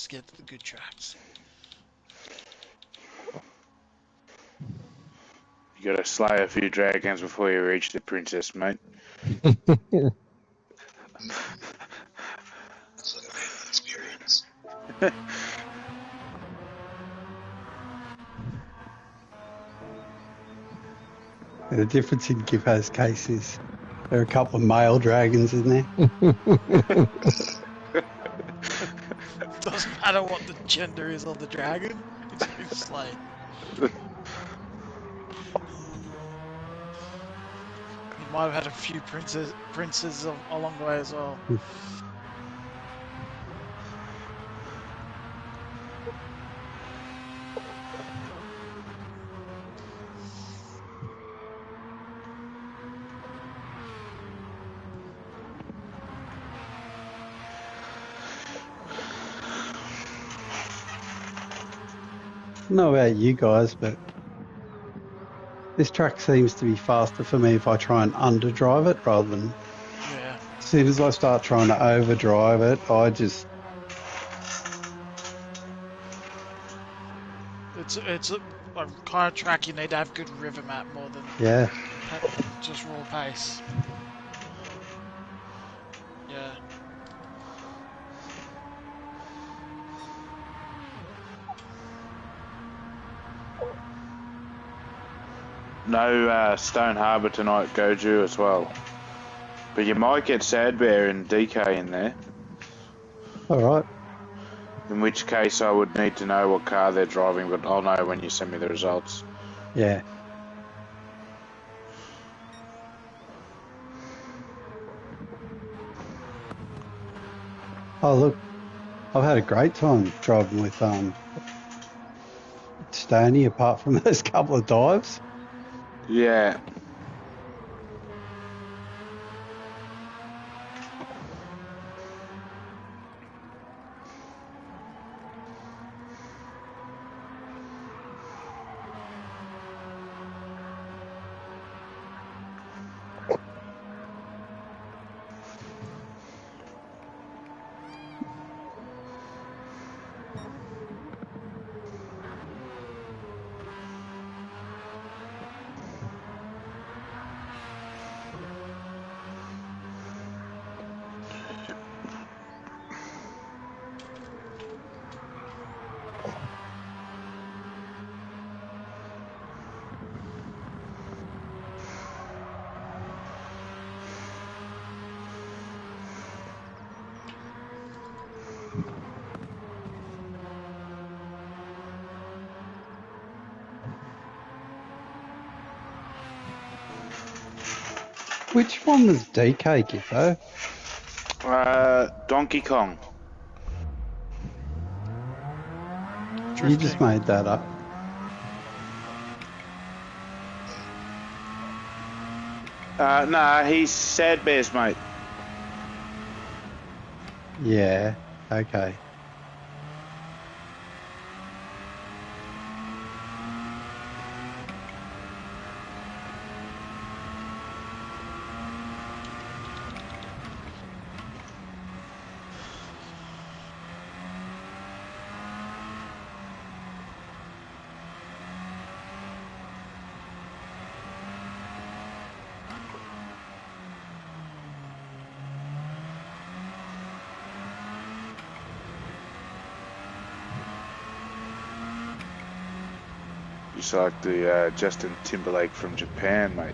to get to the good tracks. You gotta slay a few dragons before you reach the princess, mate. It's like a painful experience. The difference in Gippo's case is there are a couple of male dragons in there. Doesn't matter what the gender is of the dragon, it's been slain. He might have had a few princes along the way as well. I don't know about you guys, but this track seems to be faster for me if I try and underdrive it rather than... Yeah. As soon as I start trying to overdrive it, I just... It's a kind of track you need to have good river map more than just raw pace. Yeah. No Stone Harbour tonight, Goju, as well. But you might get Sad Bear and DK in there. Alright. In which case I would need to know what car they're driving, but I'll know when you send me the results. Yeah. Oh, look. I've had a great time driving with Stoney, apart from those couple of dives. Yeah. Which one was DK, Gippo? Donkey Kong. Drifting. You just made that up. Nah, he's Sad Bear's mate. Yeah, okay. Just like the Justin Timberlake from Japan, mate.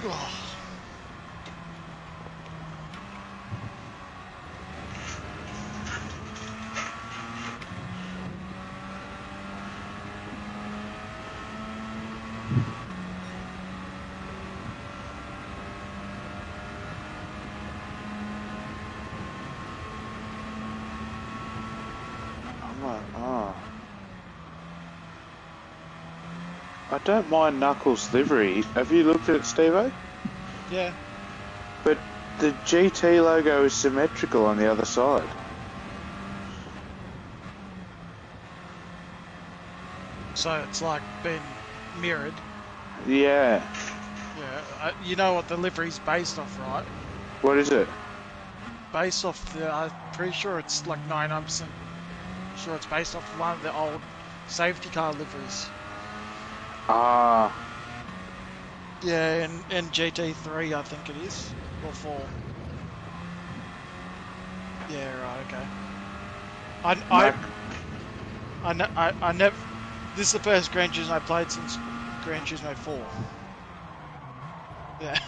Oh. I don't mind Knuckles' livery. Have you looked at it, Steve-O? Yeah. But the GT logo is symmetrical on the other side. So it's like been mirrored. Yeah. Yeah. You know what the livery's based off, right? What is it? Based off the... I'm pretty sure it's like 99% sure it's based off one of the old safety car liveries. Ah. Yeah, in GT3 I think it is, or 4. Yeah, right, okay. I never. This is the first Gran Turismo I played since Gran Turismo 4. Yeah.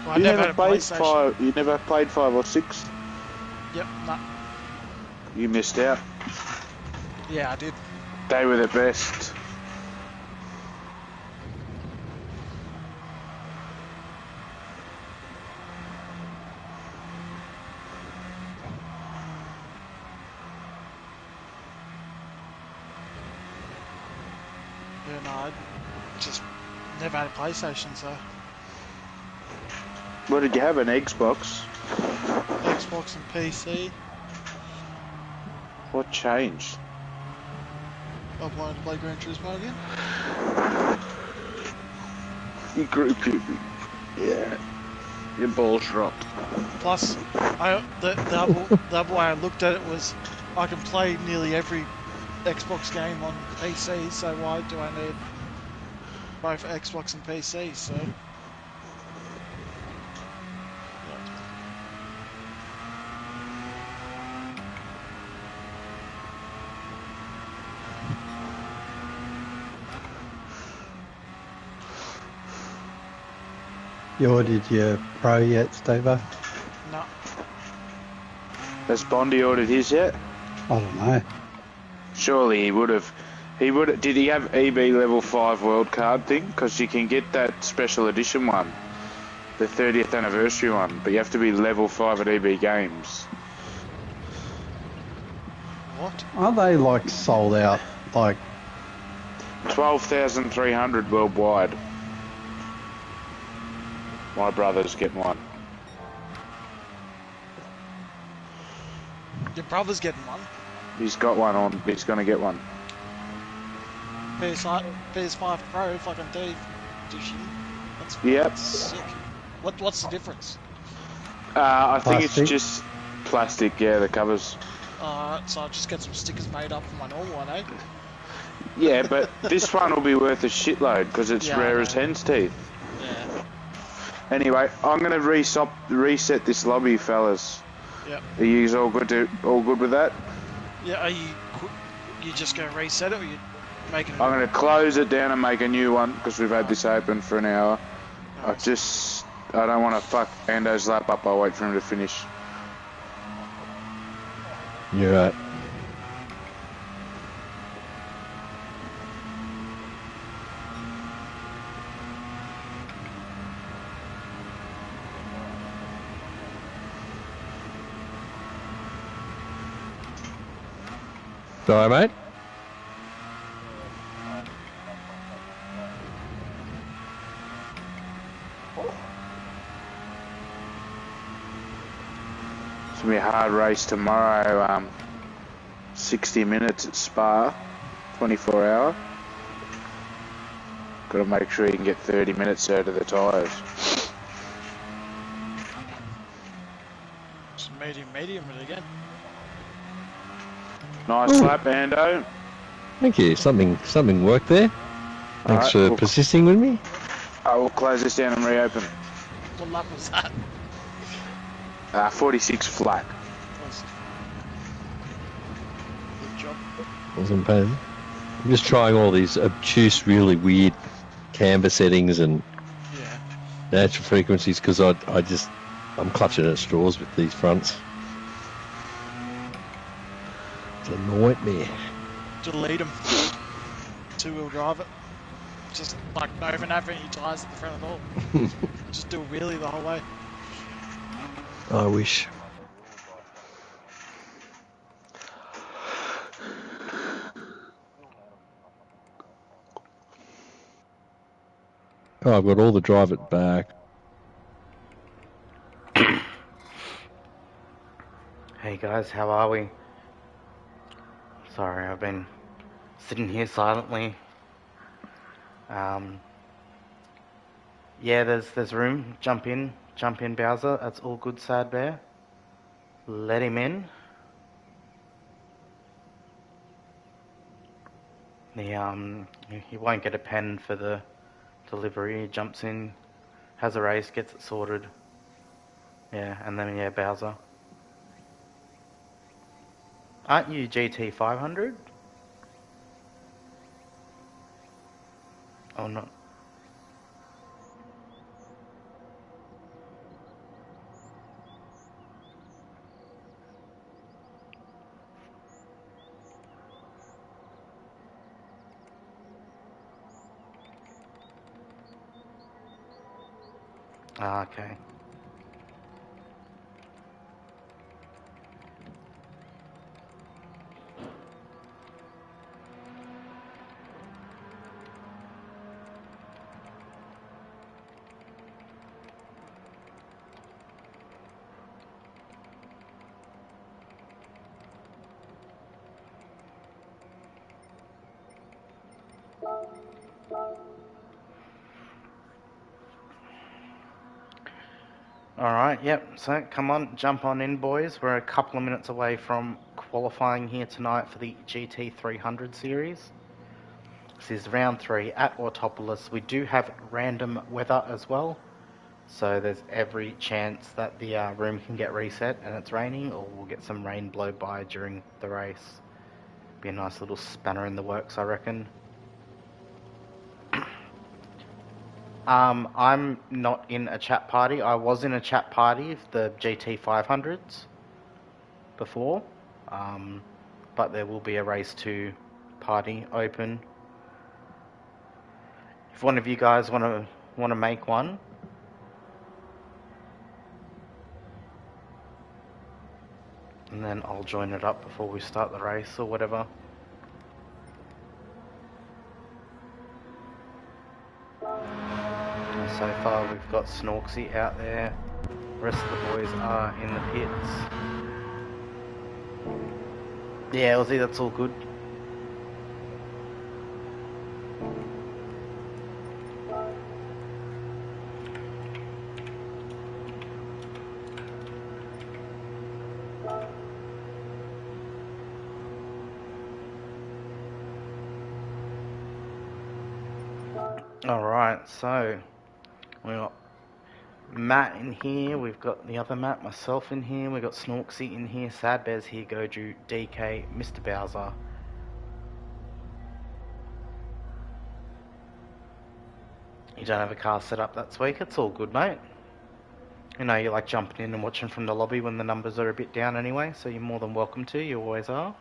Well, You never played 5 or 6? Yep, no. You missed out. Yeah, I did. They were the best. Yeah, no, I just never had a PlayStation, so. What did you have, an Xbox? Xbox and PC. What changed? I wanted to play Gran Turismo again. You grew puberty. Yeah. Your balls dropped. Plus, the other way I looked at it was, I can play nearly every Xbox game on PC, so why do I need both Xbox and PC? So, yeah. You ordered your Pro yet, Steve-O? No. Has Bondi ordered his yet? I don't know. Surely he would have. Did he have EB level 5 world card thing? Because you can get that special edition one, the 30th anniversary one, but you have to be level 5 at EB Games. What? Are they like sold out? Like 12,300 worldwide. My brother's getting one. Your brother's getting one. He's got one on. He's going to get one. PS5 Pro, fucking 30 edition. That's sick. What's the difference? I think Plastic? it's just plastic. Yeah, the covers. Alright, so I'll just get some stickers made up for my normal one, eh? Yeah, but this one will be worth a shitload because it's rare as hen's teeth. Yeah. Anyway, I'm going to reset this lobby, fellas. Yep. Are you all good with that? Yeah, are you just going to reset it, or you making it? I'm going to close it down and make a new one because we've had this open for an hour. Nice. I don't want to fuck Ando's lap up. I'll wait for him to finish. You're right. Sorry, mate. It's going to be a hard race tomorrow. 60 minutes at Spa, 24 hour. Got to make sure you can get 30 minutes out of the tyres. Just medium it again. Nice lap, Ando. Thank you. Something worked there. Thanks for persisting with me. I will close this down and reopen. What lap was that? 46 flat. Good job. Wasn't bad. I'm just trying all these obtuse, really weird camber settings and Yeah. natural frequencies because I'm clutching at straws with these fronts. It's a nightmare. Delete them. Two-wheel drive it. Just like not even having any tyres at the front at all. Just do a wheelie the whole way. I wish. Oh, I've got all the drive it back. Hey guys, how are we? Sorry, I've been sitting here silently. Yeah, there's room. Jump in, Bowser. That's all good, Sad Bear. Let him in. He won't get a pen for the delivery. He jumps in, has a race, gets it sorted. Yeah, and then yeah, Bowser. Aren't you GT500? Oh no. Ah, okay. Alright, yep, so come on, jump on in boys. We're a couple of minutes away from qualifying here tonight for the GT300 series. This is round 3 at Autopolis. We do have random weather as well, so there's every chance that the room can get reset and it's raining, or we'll get some rain blow by during the race. Be a nice little spanner in the works, I reckon. I'm not in a chat party. I was in a chat party of the GT500s before, but there will be a race 2 party open. If one of you guys want to make one, and then I'll join it up before we start the race or whatever. So far we've got Snorksy out there, the rest of the boys are in the pits. Yeah, Aussie, that's all good. Alright, so we've got Matt in here, we've got the other Matt, myself in here, we've got Snorksy in here, Sad Bears here, Goju, DK, Mr. Bowser. You don't have a car set up that week, it's all good, mate. You know, you like jumping in and watching from the lobby when the numbers are a bit down anyway, so you're more than welcome to, you always are.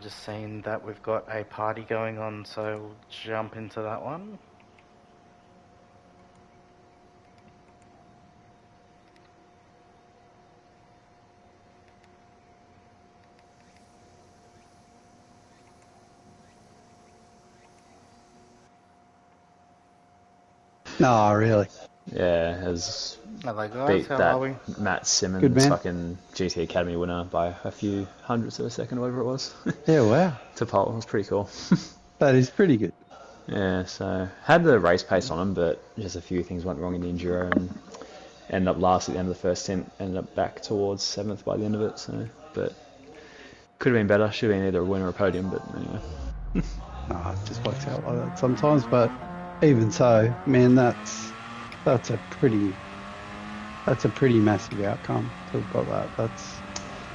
Just seeing that we've got a party going on, so we'll jump into that one. No, really. Yeah, has Hello guys, beat how are we? that Matt Simmons Good man. fucking GT Academy winner by a few hundredths of a second, whatever it was. Yeah, wow. To pole, it was pretty cool. That is pretty good. Yeah, so had the race pace on him, but just a few things went wrong in the enduro and ended up last at the end of the first stint, ended up back towards 7th by the end of it, so, but could have been better, should have been either a win or a podium, but anyway. No, it just works out like that sometimes, but even so, man, that's a pretty massive outcome to have got that.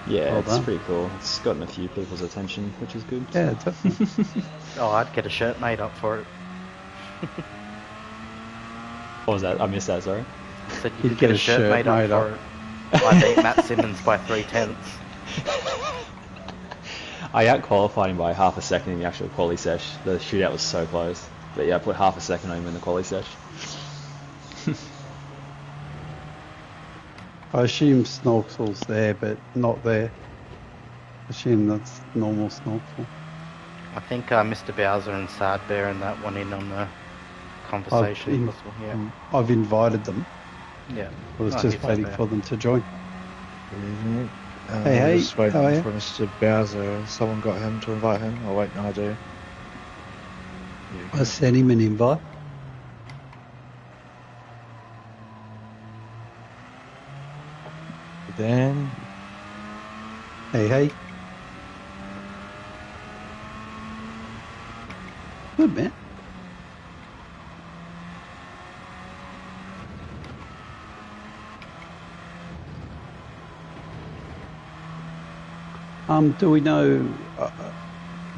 Yeah, Well it's done. pretty cool. It's gotten a few people's attention, which is good. Yeah, definitely. Oh, I'd get a shirt made up for it. What was that? I missed that, sorry. Said you could get a shirt made up for it. I beat Matt Simmons by 3/10. I out-qualified him by half a second in the actual quali sesh. The shootout was so close. But yeah, I put half a second on him in the quali sesh. I assume Snorkel's there, but not there. I assume that's normal Snorkel. I think Mr. Bowser and Sad Bear and that one in on the conversation. I've invited them. Yeah. I was Oh, just he's waiting there. for them to join. Hey, just waiting how are you? for Mr. Bowser. Someone got him to invite him. Oh wait, no, I do. I sent him an invite. Then Hey. Good, man. Do we know,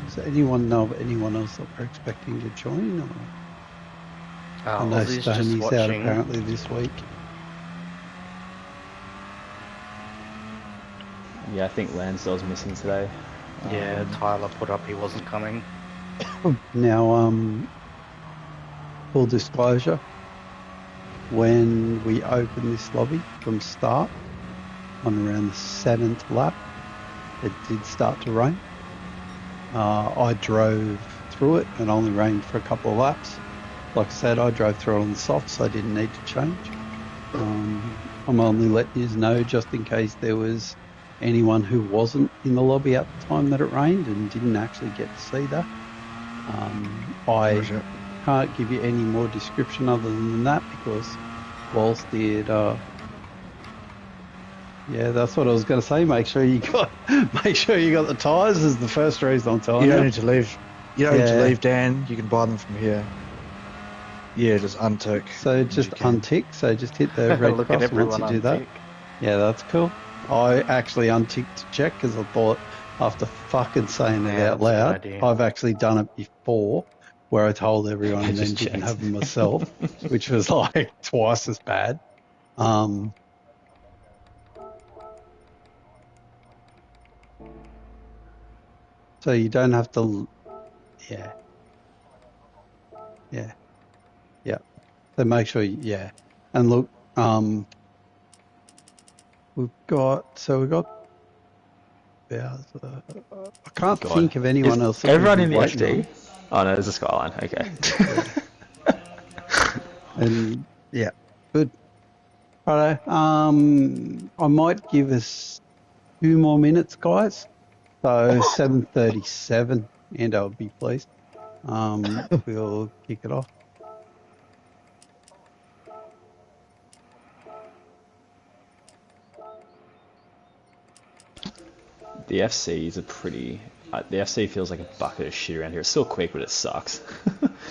does anyone know of anyone else that we're expecting to join? Or? I know Ozzy's just Stoney's out watching. apparently this week. Yeah, I think Lansdale's missing today. Yeah, Tyler put up he wasn't coming. Now, full disclosure, when we opened this lobby from start, on around the 7th lap, it did start to rain. I drove through it and only rained for a couple of laps. Like I said, I drove through it on the soft, so I didn't need to change. I'm only letting you know just in case there was anyone who wasn't in the lobby at the time that it rained and didn't actually get to see that. I can't give you any more description other than that because whilst it, yeah, that's what I was going to say. Make sure you got the tyres is the first reason I'm telling you. you don't need to leave. You don't need to leave, Dan. You can buy them from here. Yeah, just untick. So just untick. So just hit the red Look at cross once everyone you do that. untick. Yeah, that's cool. I actually unticked to check because I thought after fucking saying it Yeah, out that's a good loud, idea. I've actually done it before where I told everyone and then Just didn't checked. have them myself, which was like twice as bad. So you don't have to, yeah. So make sure, and look, we've got Bowser. I can't God. think of anyone Is else. That everyone we'd in be the waiting FD? Oh no, there's a Skyline. Okay. on. And yeah, good. Righto. I might give us 2 more minutes, guys. So 7:37, and I'll be pleased. We'll kick it off. The FC is a pretty. The FC feels like a bucket of shit around here. It's still quick, but it sucks.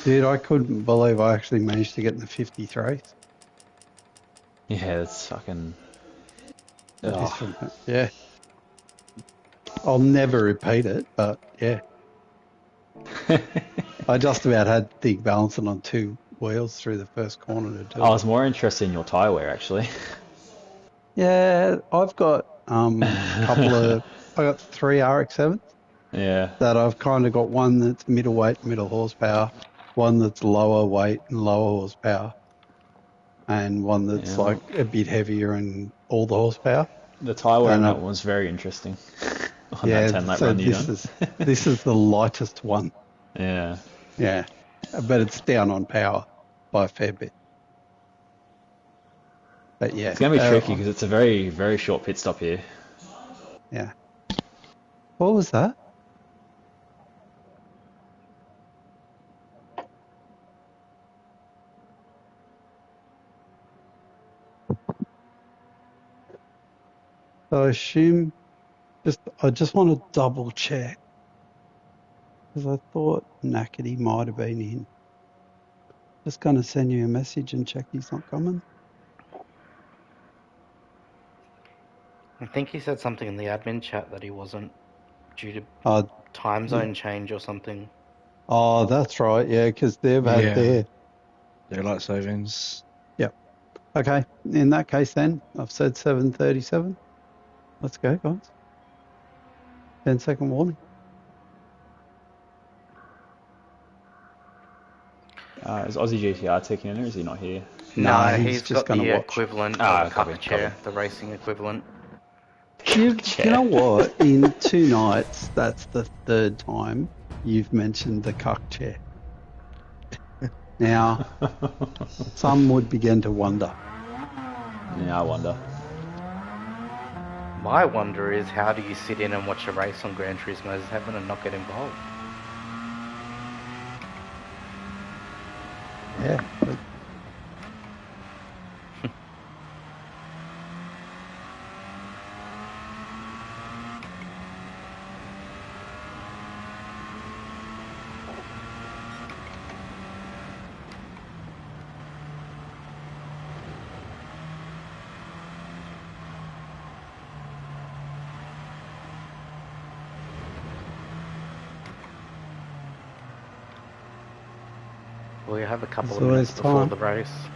Dude, I couldn't believe I actually managed to get in the 53s. Yeah, it's fucking. Yeah. I'll never repeat it, but yeah. I just about had the thing balancing on 2 wheels through the first corner to do I it. was more interested in your tyre wear actually. Yeah, I've got I got 3 RX-7s Yeah. that I've kind of got one that's middleweight, middle horsepower, one that's lower weight and lower horsepower, and one that's Yeah. like a bit heavier and all the horsepower. The tyre wear on And that one was very interesting. On yeah, that 10 lap so run you this done. this is the lightest one. Yeah. Yeah, but it's down on power by a fair bit. But yeah, It's going to be tricky because it's a very, very short pit stop here. yeah. What was that? So I assume I just want to double check because I thought Nakedy might have been in. Just going to send you a message and check he's not coming. I think he said something in the admin chat that he wasn't due to Oh, time zone change or something. oh, that's right. Yeah, because they've had Yeah. their. Daylight savings. Yep. Okay. In that case, then I've said 7:37. Let's go, guys. 10-second warning. Is Aussie GTR taking in, or is he not here? No, he's just got going to the watch. equivalent Ah, of a copy, cuck chair, copy. the racing equivalent. You know what? In 2 nights, that's the 3rd time you've mentioned the cuck chair. Now, some would begin to wonder. Yeah, I wonder. My wonder is, how do you sit in and watch a race on Gran Turismo's Heaven and not get involved? Yeah. We have a couple There's of minutes always before time. the race.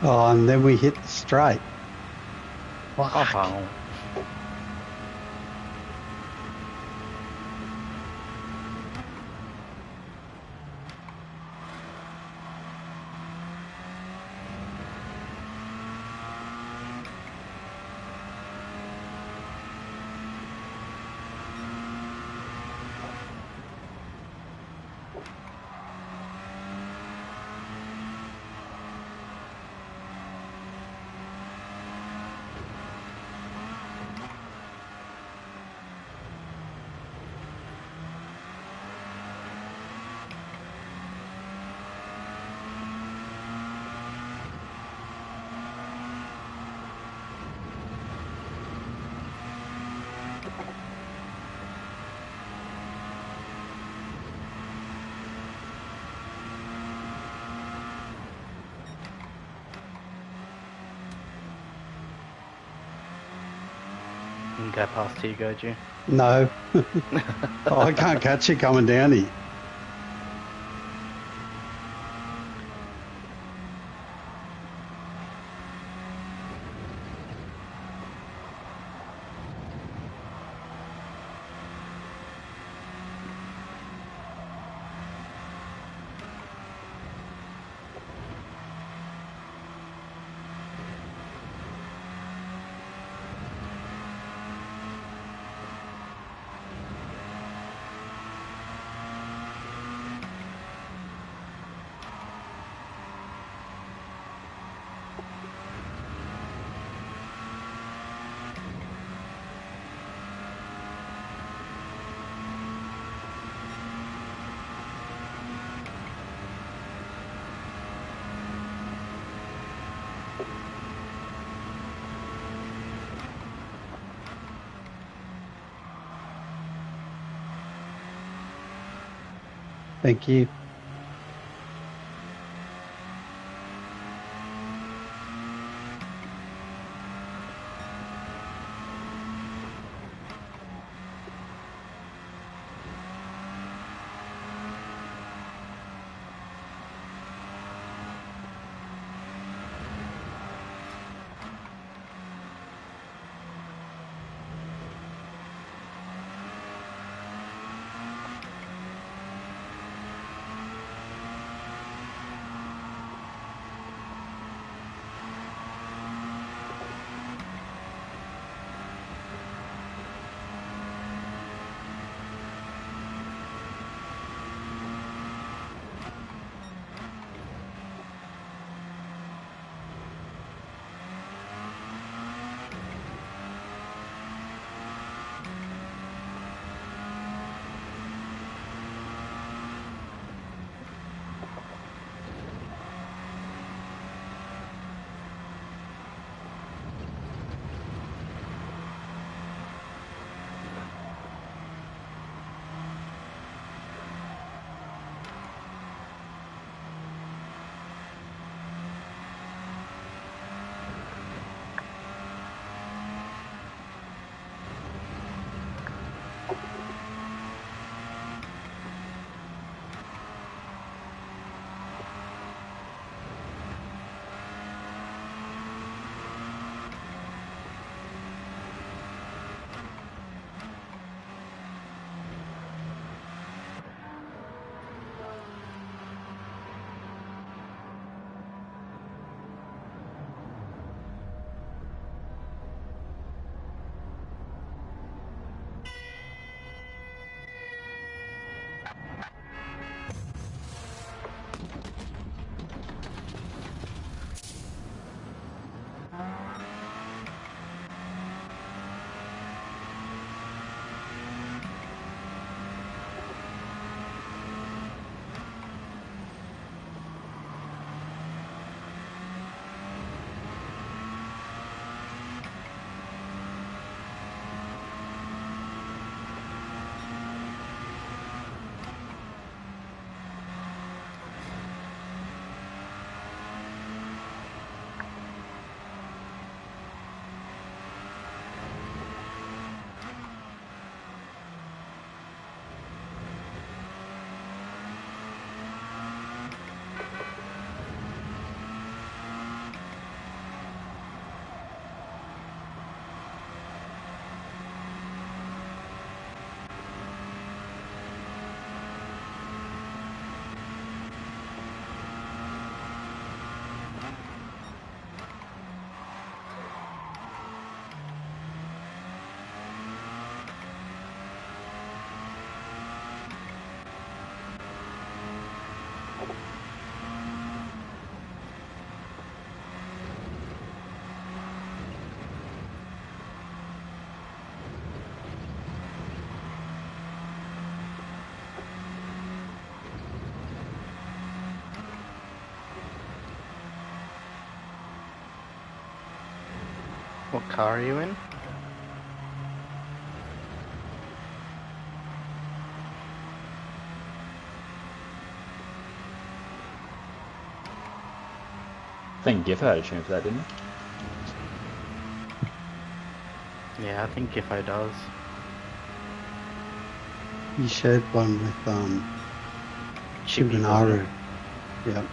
Oh, and then we hit the straight. Oh, you can go past here, go, G. No. Oh, I can't catch you coming down here. Thank you. What car are you in? I think Giffo had a tune for that, didn't he? Yeah, I think Giffo does. You shared one with Chippy, wasn't Shibanaru. it? Yeah.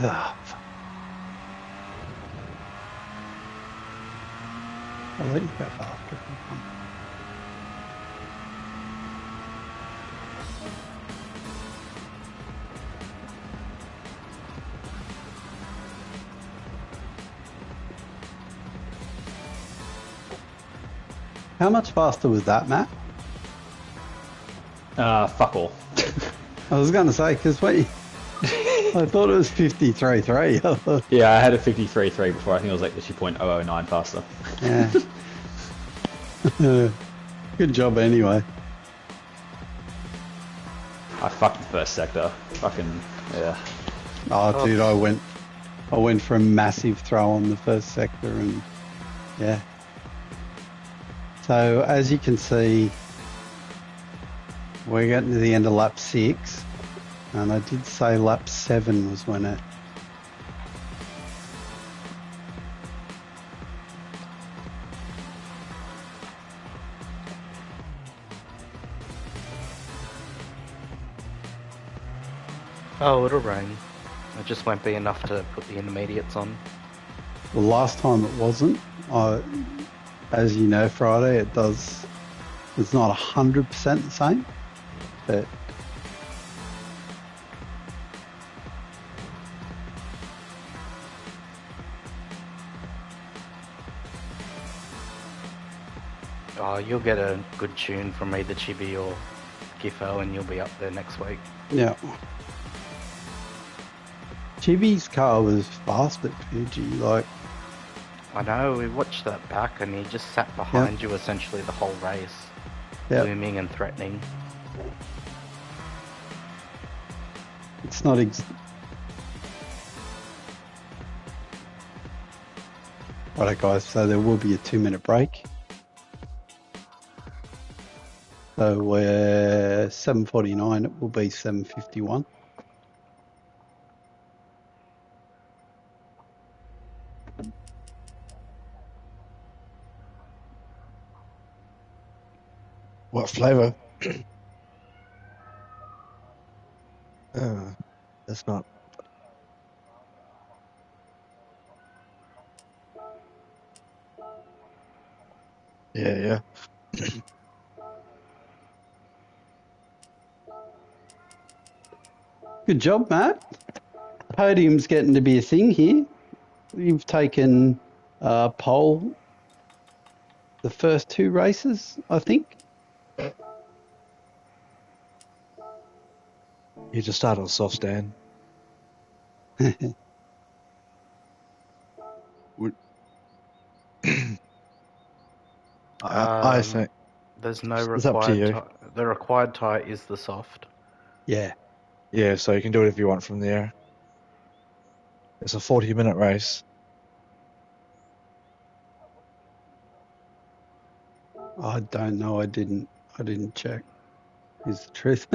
Ah, fuck. I'll let you go after. How much faster was that, Matt? Fuck all. I was going to say, because I thought it was 53.3. Yeah, I had a 53.3 before. I think it was like literally 0.009 faster. Yeah. Good job anyway. I fucked the first sector. Fucking, yeah. Oh, dude, I went for a massive throw on the first sector and yeah. So as you can see, we're getting to the end of lap 6, and I did say lap 7 was when it. Oh, it'll rain. It just won't be enough to put the intermediates on. The last time it wasn't. As you know, Friday it does. It's not 100% the same, but Oh, you'll get a good tune from either Chibi or Giffo and you'll be up there next week. yeah. Chibi's car was fast at Fuji, like. I know, we watched that back and he just sat behind you essentially the whole race. Yeah. Booming and threatening. It's not Alright guys, so there will be a 2-minute break. So we're 7:49, it will be 7:51. What flavour? That's not. Yeah. Good job, Matt. Podium's getting to be a thing here. You've taken pole the first 2 races, I think. You just start on soft stand. Would- I think There's no it's up to required you. tyre. The required tyre is the soft. Yeah. Yeah, so you can do whatever you want from there. It's a 40-minute race. I don't know. I didn't check. Is the truth.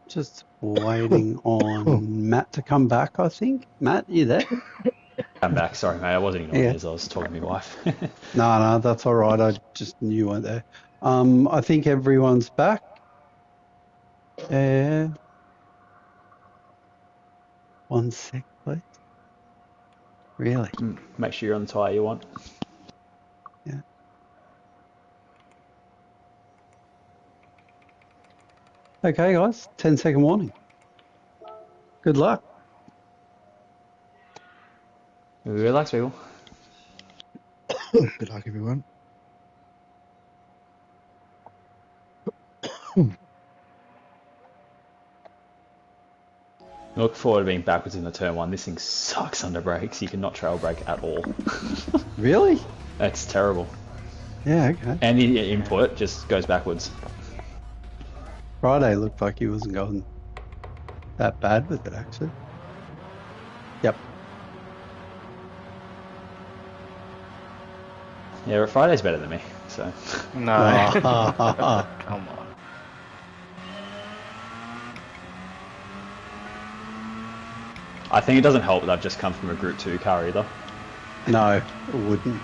Just waiting on Matt to come back, I think. Matt, you there? I'm back. Sorry, mate. I wasn't ignoring Yeah. you as I was talking to my wife. No, that's all right. I just knew you weren't there. I think everyone's back. One sec, please. Really? Make sure you're on the tyre you want. Yeah. Okay, guys. 10-second warning. Good luck. Relax, people. Good luck, everyone. Look forward to being backwards in the turn one. This thing sucks under brakes. You cannot trail brake at all. Really? That's terrible. Yeah, okay. Any input just goes backwards. Friday looked like he wasn't going that bad with it, actually. Yep. Yeah, but Friday's better than me, so. No. Come on. I think it doesn't help that I've just come from a Group 2 car either. No, it wouldn't.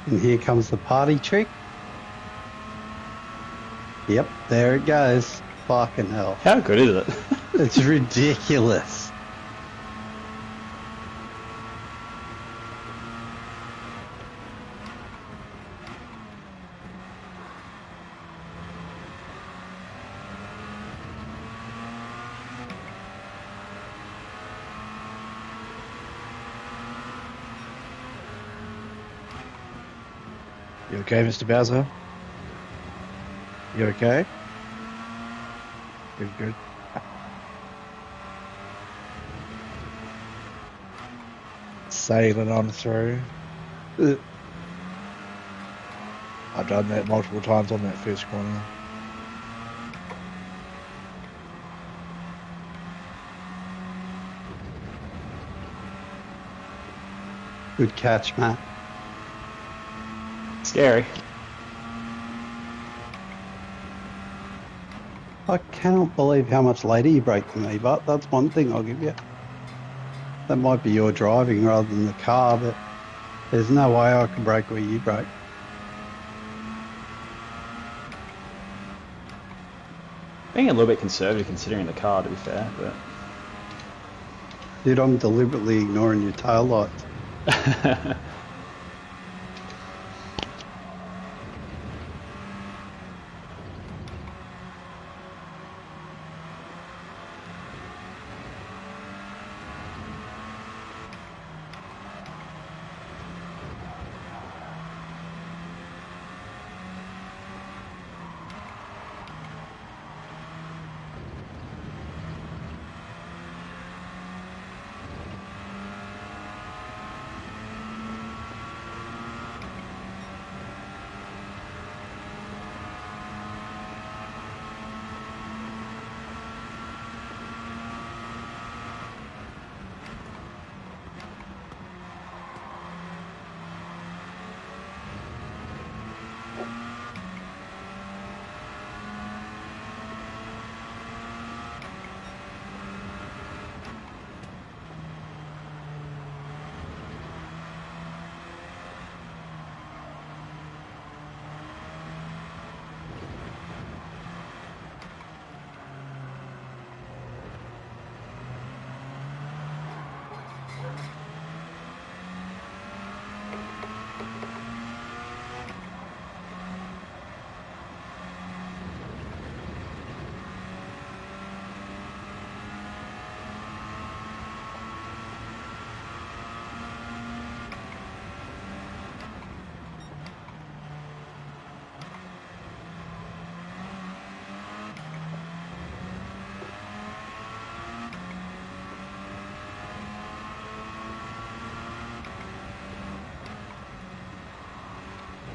And here comes the party trick. Yep, there it goes. Fucking hell. How good is it? It's ridiculous. You okay, Mr. Bowser? You okay? Good. Sailing on through. I've done that multiple times on that first corner. Good catch, Matt. Scary. I cannot believe how much later you brake than me, but that's one thing I'll give you. That might be your driving rather than the car, but there's no way I can brake where you brake. Being a little bit conservative considering the car, to be fair, but... Dude, I'm deliberately ignoring your tail lights.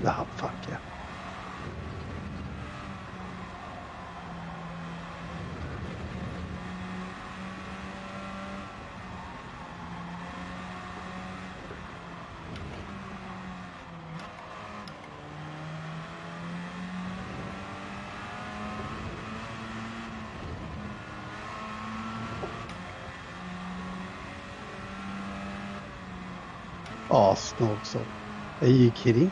Oh, fuck yeah. Oh, Snorksel. Are you kidding?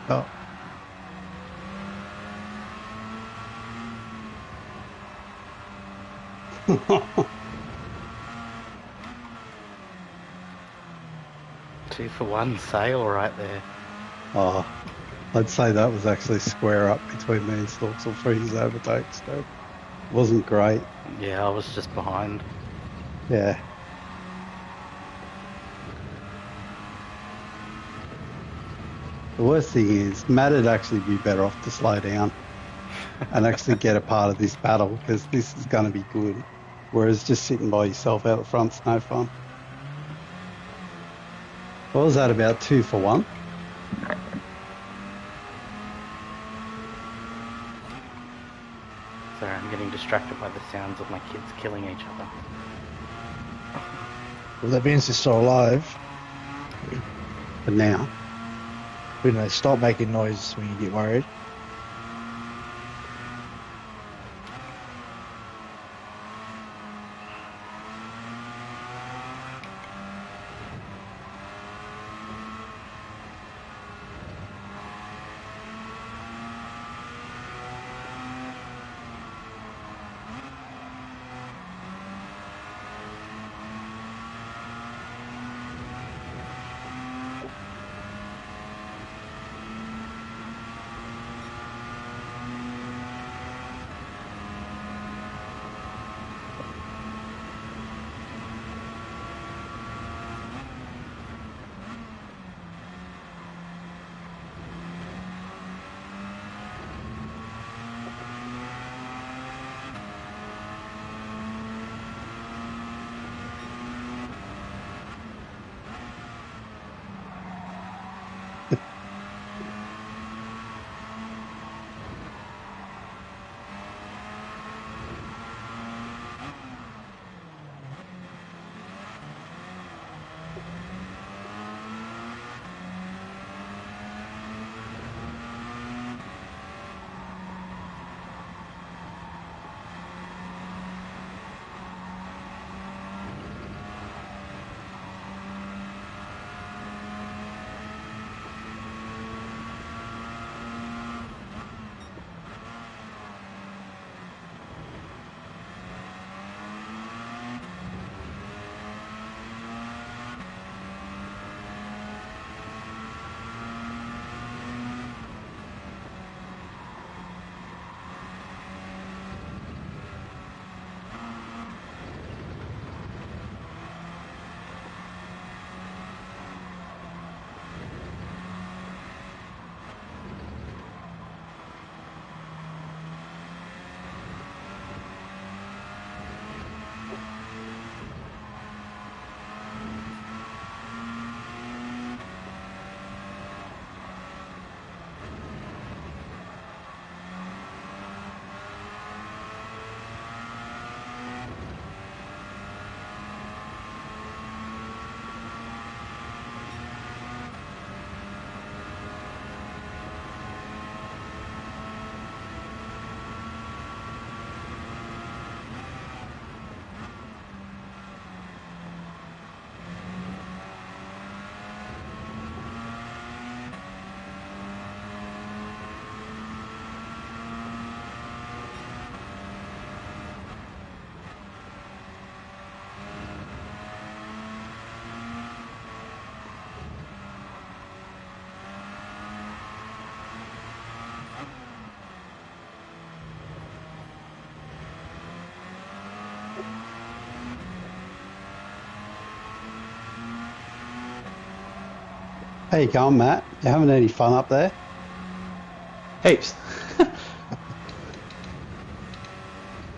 Oh. Two for one sale right there. Oh, I'd say that was actually square up between me and Snorksel for his overtakes, though. Wasn't great. Yeah, I was just behind. Yeah. The worst thing is, Matt would actually be better off to slow down and actually get a part of this battle, because this is going to be good. Whereas just sitting by yourself out the front's no fun. What was that, about 2 for 1? Sorry, I'm getting distracted by the sounds of my kids killing each other. Well, that means they're still alive. But now, When they stop making noise when you get worried. How you going, Matt? You having any fun up there? Heaps. If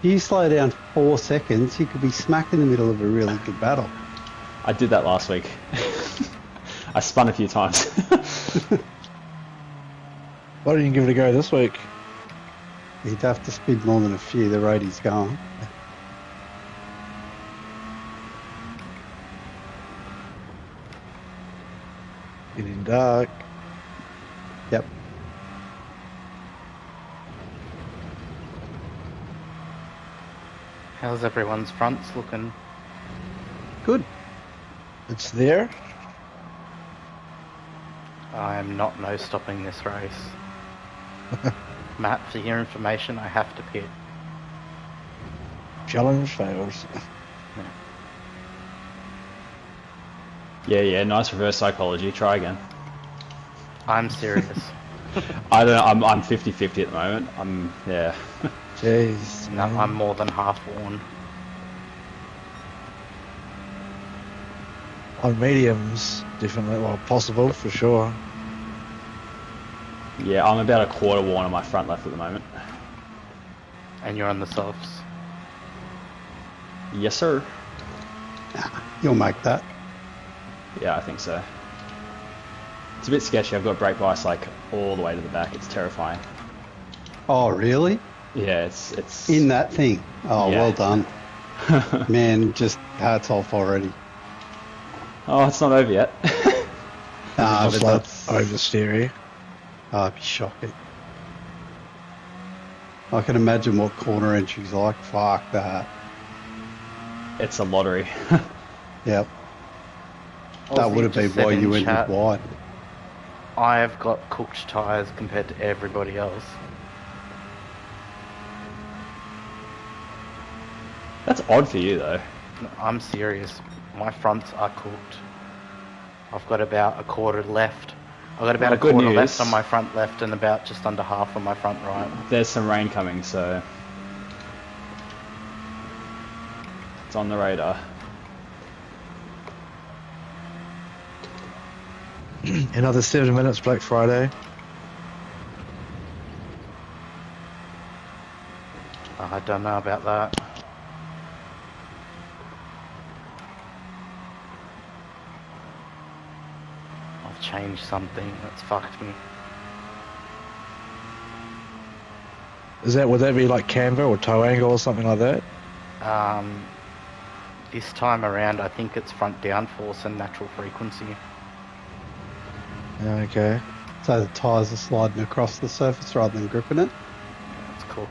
you slow down 4 seconds, you could be smack in the middle of a really good battle. I did that last week. I spun a few times. Why didn't you give it a go this week? You'd have to speed more than a few. The road he's going. Getting dark. Yep. How's everyone's fronts looking? Good. It's there. I am not no stopping this race. Matt, for your information, I have to pit. Challenge fails. Yeah, nice reverse psychology. Try again. I'm serious. I don't know, I'm 50-50 at the moment. Yeah. Jeez. No, man. I'm more than half worn. On mediums, definitely. Well, possible for sure. Yeah, I'm about a quarter worn on my front left at the moment. And you're on the softs. Yes, sir. You'll make that. Yeah, I think so. It's a bit sketchy. I've got brake bias like all the way to the back. It's terrifying. Oh, really? Yeah, it's In that thing? Oh, Yeah. well done. Man, just hats off already. Oh, it's not over yet. Nah, Just but like that's... oversteery. Oh, it'd be shocking. I can imagine what corner entry's like. Fuck that. It's a lottery. Yep. That would have been just why said in you went chat, with wide. I have got cooked tyres compared to everybody else. That's odd for you though. I'm serious. My fronts are cooked. I've got about a quarter left. I've got about Well, a good quarter news. left on my front left and about just under half on my front right. There's some rain coming, so it's on the radar. Another 7 minutes, Black Friday. I don't know about that. I've changed something that's fucked me. Would that be like camber or toe angle or something like that? This time around, I think it's front downforce and natural frequency. Yeah, okay. So the tyres are sliding across the surface rather than gripping it. It's cooked.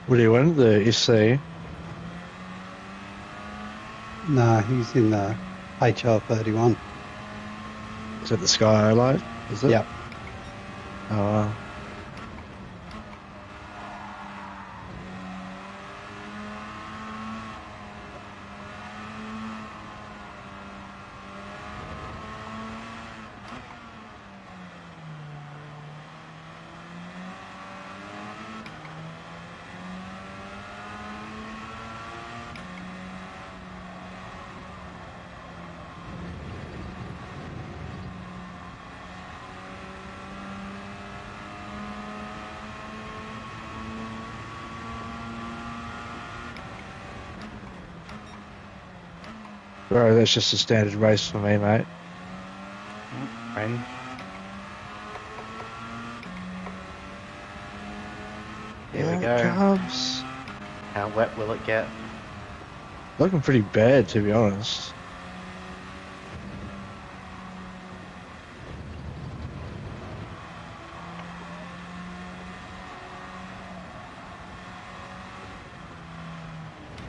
What do you win? The SC? No, he's in the HR31. Is it the Sky Light? Is it? Yep. Oh, wow. Bro, that's just a standard race for me, mate. Rain. Here we It go. comes. How wet will it get? Looking pretty bad, to be honest.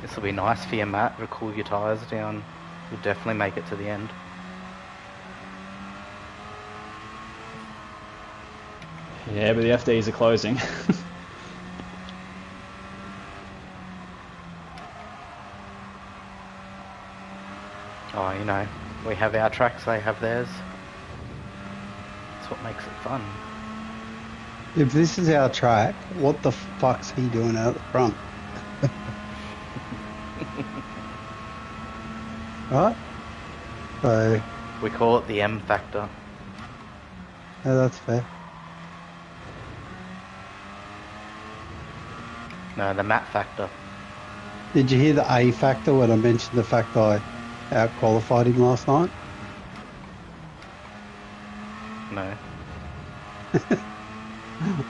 This will be nice for you, Matt. It'll cool your tyres down. You'll definitely make it to the end. Yeah, but the FDs are closing. Oh, you know, we have our tracks, they have theirs. That's what makes it fun. If this is our track, what the fuck's he doing out the front? Right? So, We call it the M factor. yeah, that's fair. No, the Matt factor. Did you hear the A factor when I mentioned the fact I out-qualified him last night? No.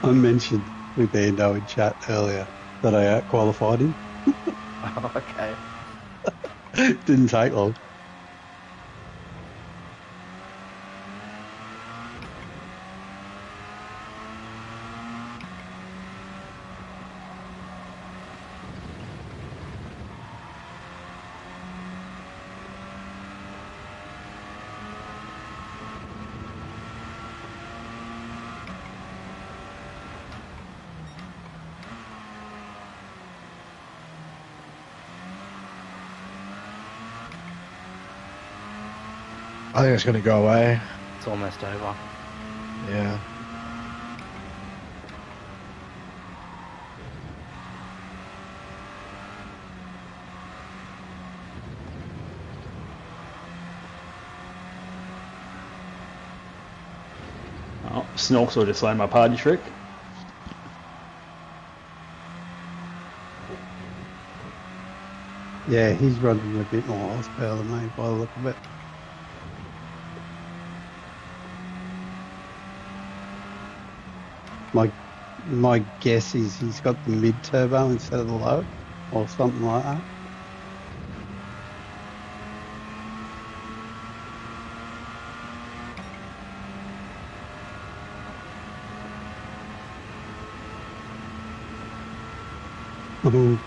I mentioned with Ando in chat earlier that I out-qualified him. Oh, okay. Didn't take long. I think it's going to go away. It's almost over. Yeah. Oh, Snorks will just learn my party trick. Yeah, he's running a bit more horsepower than me by the look of it. My guess is he's got the mid-turbo instead of the low, or something like that. Ooh.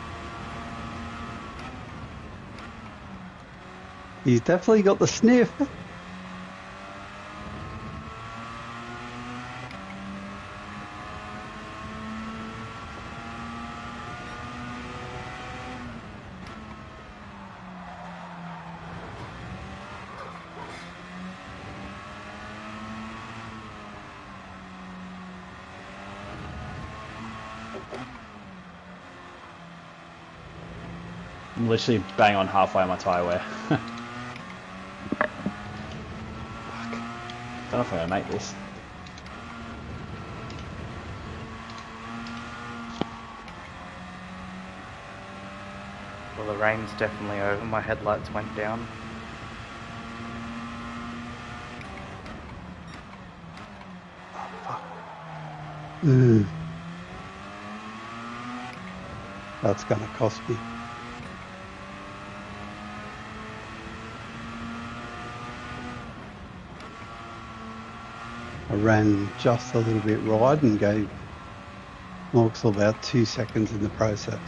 He's definitely got the sniff. I'm literally bang on halfway on my tyre wear. Fuck. Don't know if I'm gonna make this. Well, the rain's definitely over. My headlights went down. That's going to cost me. I ran just a little bit wide and gave Norxel about 2 seconds in the process.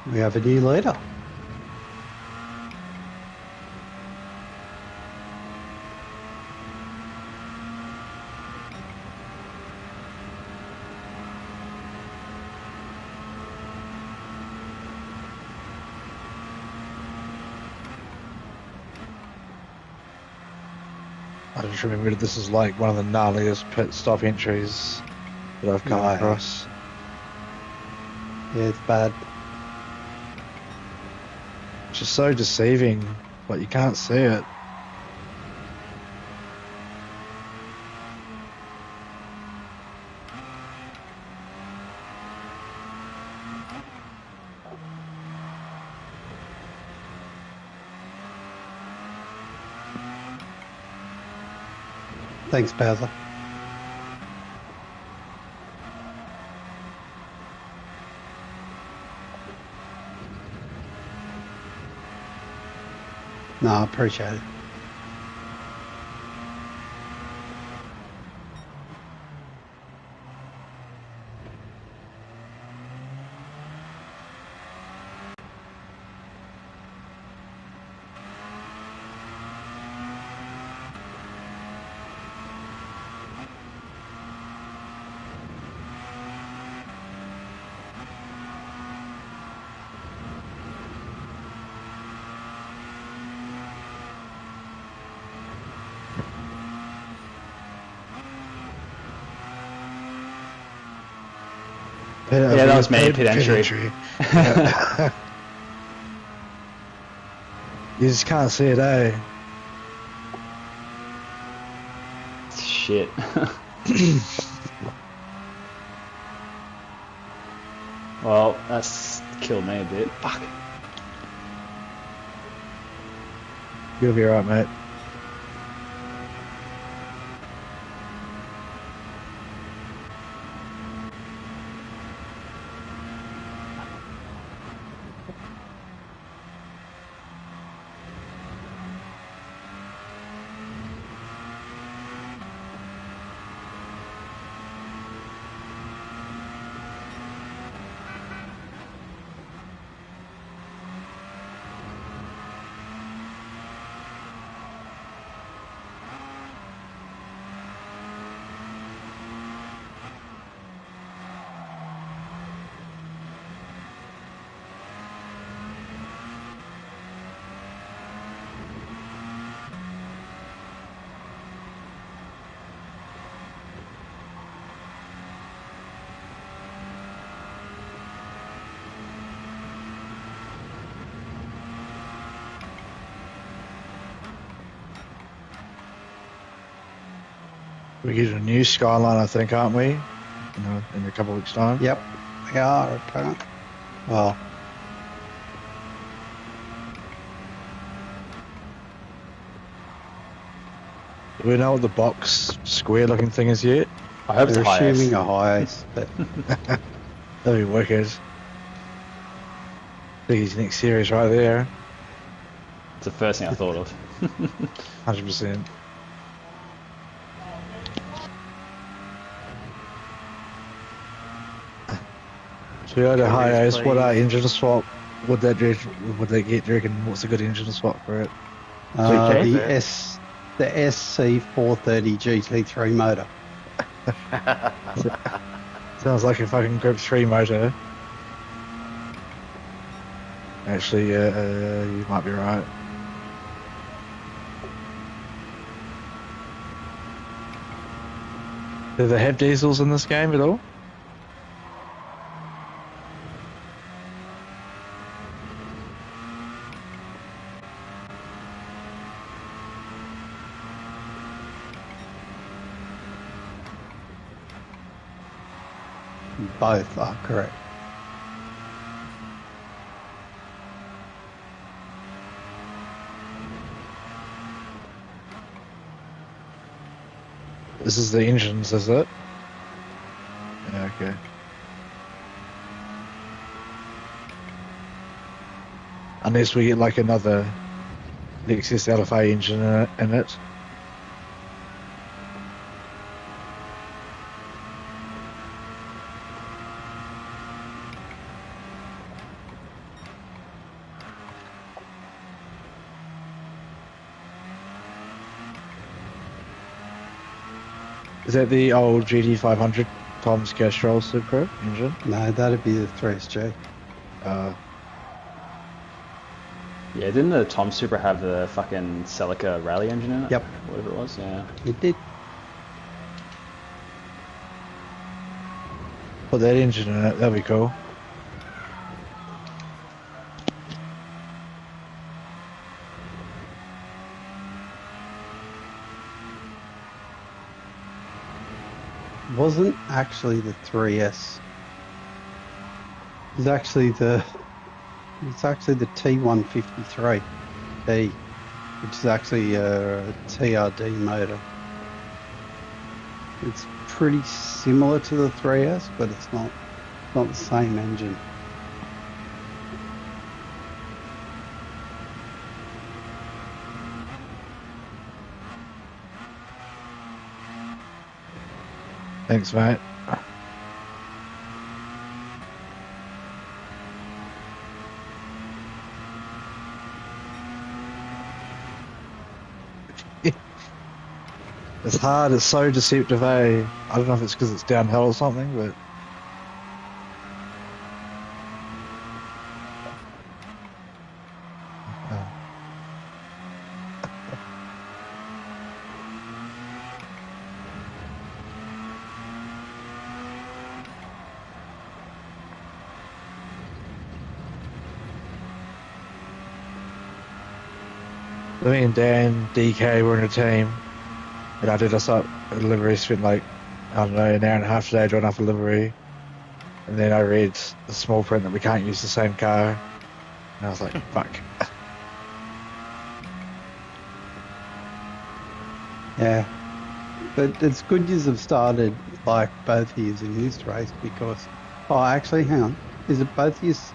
We have a new leader. I just remembered this is like one of the gnarliest pit stop entries that I've come Right. across. Yeah, it's bad. It's just so deceiving, but you can't see it. Thanks, Bowser. No, I appreciate it. Yeah, that was me, pit entry. Yeah. You just can't see it, eh? Shit. Well, that's killed me a bit. Fuck. You'll be alright, mate. We get a new Skyline, I think, aren't we? In a couple of weeks' time. Yep, they are apparently. Well, Do we know what the box square-looking thing is yet? I hope it's they're a high assuming S. a high ace, but That'd be wicked. Biggie's next series right there. It's the first thing I thought of. 100%. So we had a high ace. What engine swap would that get? Do you reckon? What's a good engine swap for it? the SC430 GT3 motor. Sounds like a fucking Group 3 motor. Actually, you might be right. Do they have diesels in this game at all? Both are correct. This is the engines, is it? Yeah, okay. Unless we get like another Lexus LFA engine in it. Is that the old GT500 Tom's Castrol Super engine? No, that'd be the 3SG. Yeah, didn't the Tom Super have the fucking Celica rally engine in it? Yep. Whatever it was, yeah. It did. Put that engine in it, that'd be cool. Wasn't actually the 3S. It's actually the T153D, which is actually a TRD motor. It's pretty similar to the 3S, but it's not the same engine. Thanks, mate. It's hard, it's so deceptive, eh? I don't know if it's because it's downhill or something, but... Me and Dan, DK were in a team, and I did us up a livery, spent like, I don't know, an hour and a half today drawing up a livery, and then I read the small print that we can't use the same car, and I was like, fuck. Yeah, but it's good you have started like both years in this race because, oh, actually, hang on, is it both years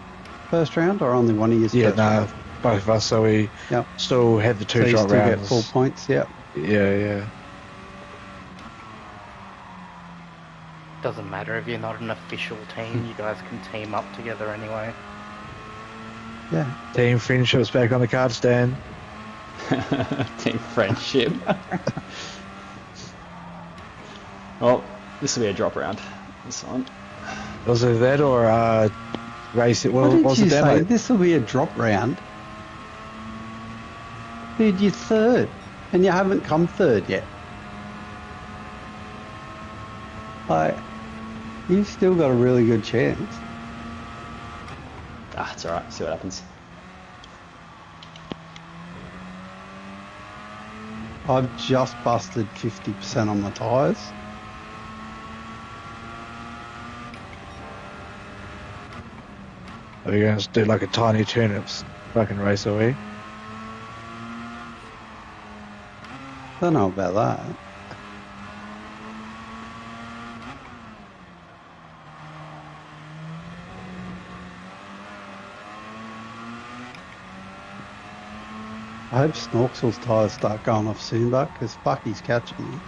first round or only one of years Yeah, first no, round? both of us, so we still had the two so you drop still rounds. get 4 points, yeah. Yeah. Doesn't matter if you're not an official team, you guys can team up together anyway. Yeah. Team friendship's back on the cards, Dan. Team friendship. Well, this will be a drop round. This one. Was it that or race it? What did was you it say? demo? This will be a drop round? Dude, you're third, and you haven't come third yet. Like, you've still got a really good chance. Ah, it's alright. See what happens. I've just busted 50% on my tyres. Are we going to do like a tiny turnips fucking race, are we? Don't know about that. I hope Snorkel's tyres start going off soon, but because fuck, he's catching me.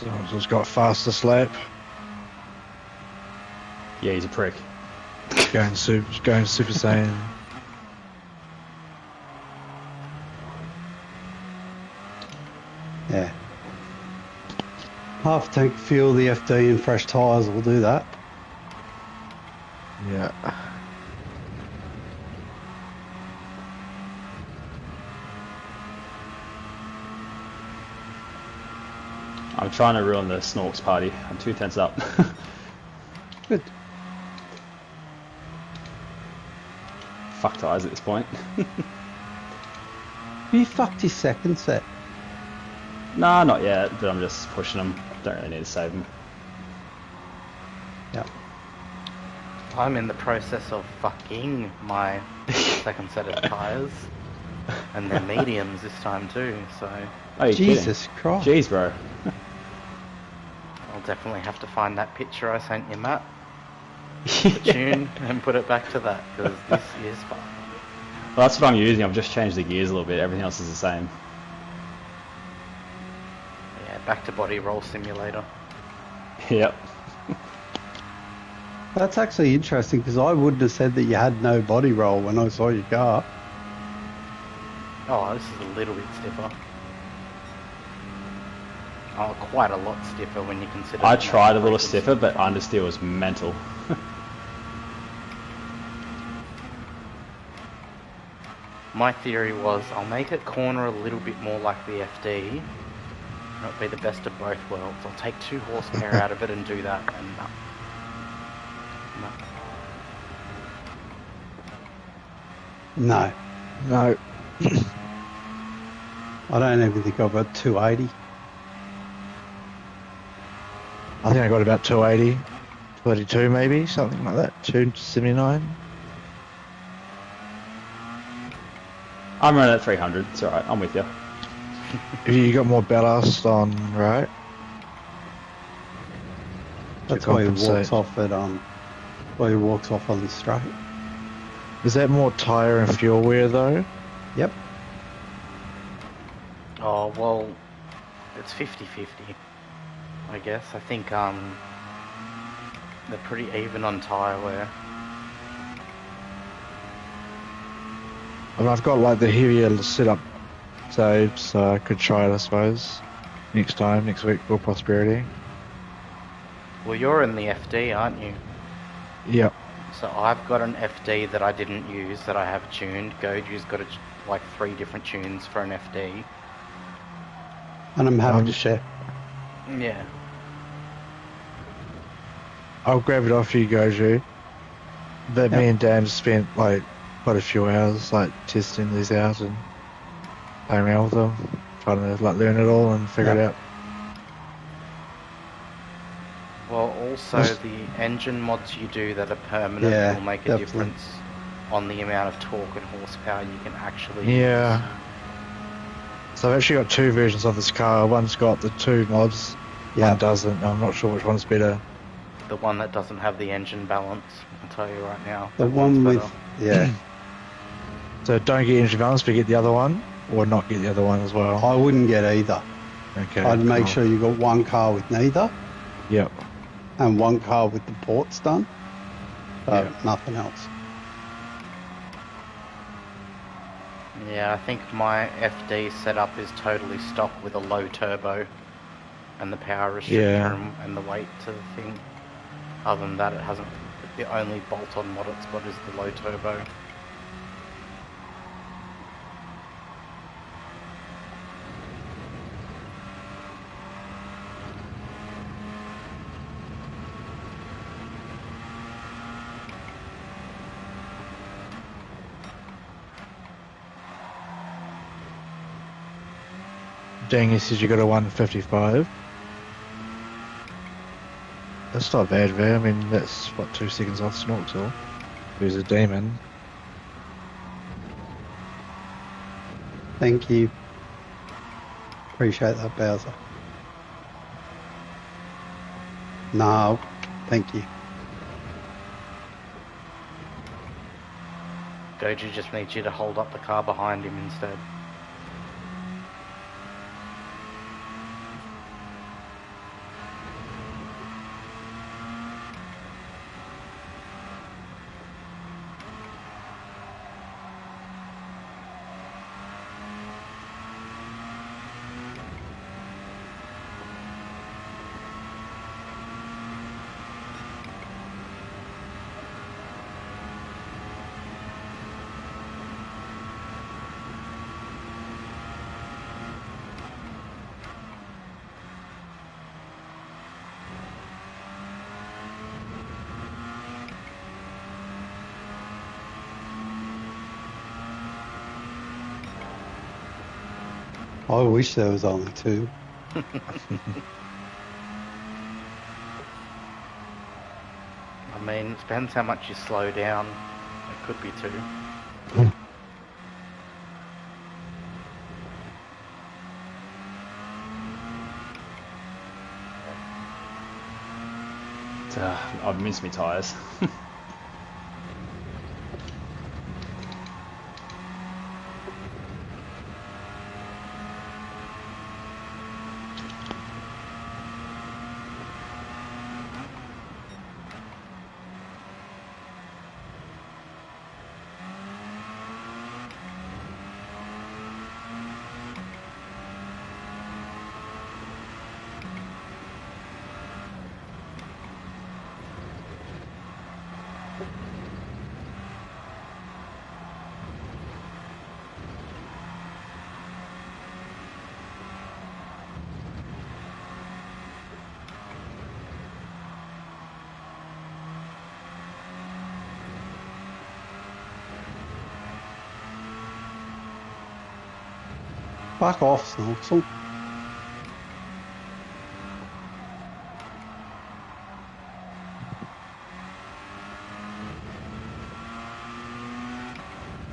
Someone's got fastest lap. Yeah, he's a prick. Going super saiyan. Yeah. Half tank fuel, the FD and fresh tyres will do that. Yeah. I'm trying to ruin the Snorks party. I'm 2 tenths up. Good. Fuck ties at this point. You fucked his second set. Nah, not yet, but I'm just pushing them. Don't really need to save them. Yep. I'm in the process of fucking my second set of tyres. And they're mediums this time too, so Oh, you Jesus Christ. Jeez, bro. I'll definitely have to find that picture I sent you, Matt. The tune and put it back to that, because this is fun. Well, that's what I'm using. I've just changed the gears a little bit. Everything else is the same. Yeah, back to body roll simulator. Yep. That's actually interesting because I wouldn't have said that you had no body roll when I saw your car. Oh, this is a little bit stiffer. Oh, quite a lot stiffer when you consider... I tried a little stiffer, but understeer was mental. My theory was I'll make it corner a little bit more like the FD. And it'll be the best of both worlds. I'll take 2 horsepower out of it and do that, and no. No. No. I don't even think I've got 280. I think I got about 280, 282 maybe, something like that. 279. I'm running at 300. It's alright. I'm with you. You got more ballast on, right? That's To why he compensate. walks off at why he walks off on the straight. Is that more tyre and fuel wear though? Yep. Oh, well, it's 50-50, I guess. I think they're pretty even on tyre wear. I mean, I've got like the heavier setup saved, so I could try it, I suppose. Next week for Prosperity. Well, you're in the FD, aren't you? Yep. So I've got an FD that I didn't use that I have tuned. Goju's got like 3 different tunes for an FD. And I'm happy to share. Yeah. I'll grab it off you, Goju. But me and Dan spent like quite a few hours like testing these out and playing around with them, trying to like learn it all and figure it out. Well, also the engine mods you do that are permanent will make a difference on the amount of torque and horsepower you can actually use. So I've actually got 2 versions of this car. One's got the 2 mods, one doesn't. I'm not sure which one's better. The one that doesn't have the engine balance, I'll tell you right now. The one with, So don't get engine balance, but get the other one, or not get the other one as well. I wouldn't get either. Okay. I'd make sure you got one car with neither. Yep. And one car with the ports done. But nothing else. Yeah, I think my FD setup is totally stock with a low turbo and the power restrictor and the weight to the thing. Other than that, it hasn't. The only bolt-on mod it's got is the low turbo. Dang, he says you got a 155. That's not bad, man. I mean, that's what 2 seconds off Snorkel. Who's a demon. Thank you. Appreciate that, Bowser. No, thank you. Goju just needs you to hold up the car behind him instead. I wish there was only 2. I mean, it depends how much you slow down. It could be 2. I've missed my tyres. Fuck off, Snorkel.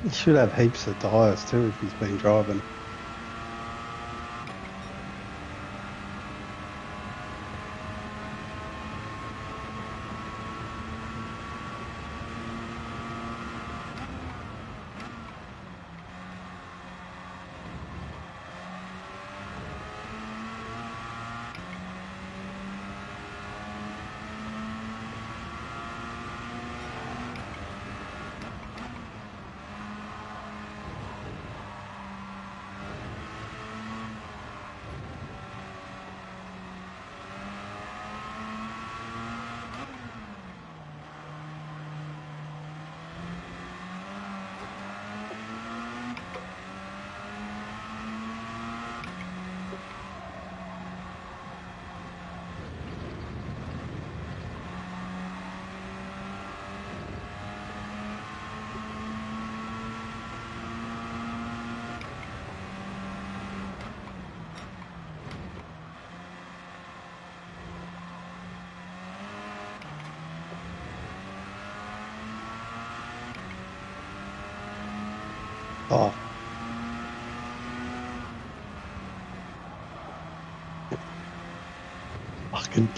He should have heaps of tyres too if he's been driving. Oh. Fucking.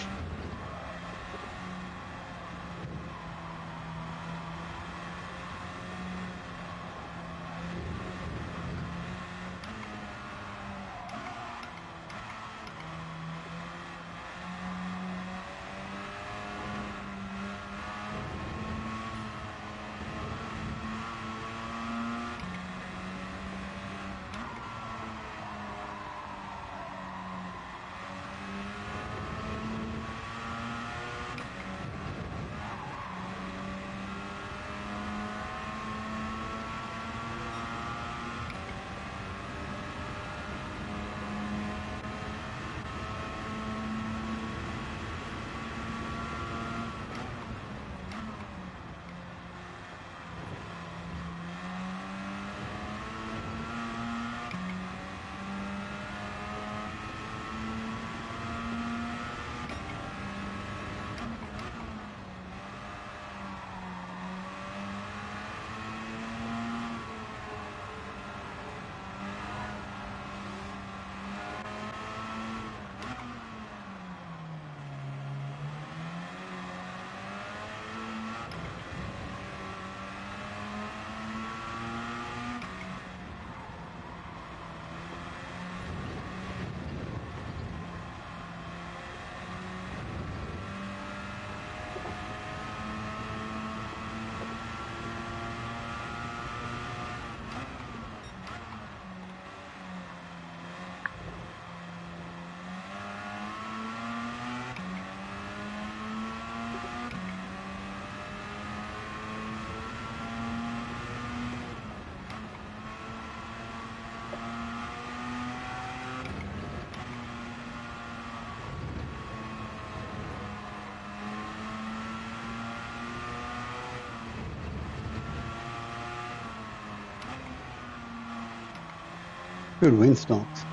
Good win, Stonks.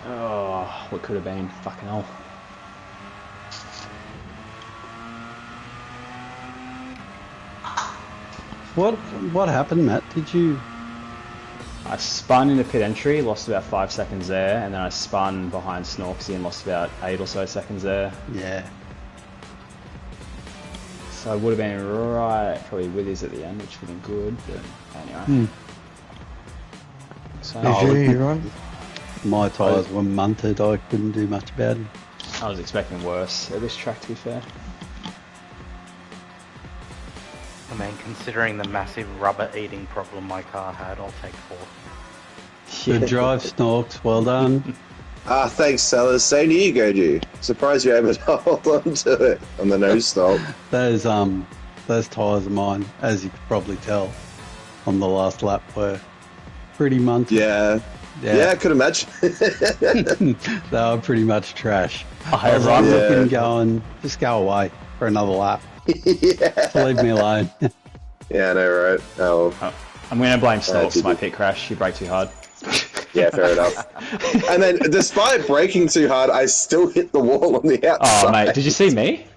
Oh, what could have been? Fucking hell. What happened, Matt? Did you? I spun into pit entry, lost about 5 seconds there, and then I spun behind Snorksy and lost about 8 or so seconds there. Yeah. So I would have been right, probably with his at the end, which would have been good, but anyway. So You run? My tyres were munted. I couldn't do much about it. I was expecting worse at this track, to be fair. I mean, considering the massive rubber eating problem my car had, I'll take 4. Good drive, Snorks. Well done. Thanks, fellas. Same to you, Goju. Surprised you're able to hold on to it on the nose stop. Those tyres of mine, as you could probably tell, on the last lap were pretty munted. Yeah, I could imagine. They were pretty much trash. I was I'm looking and going, just go away for another lap. Yeah. Just leave me alone. Yeah, I know, right? Oh, I'm going to blame Snorks did for my you? pit crash. You brake too hard. yeah, fair enough. And then, despite braking too hard, I still hit the wall on the outside. Oh, mate, did you see me?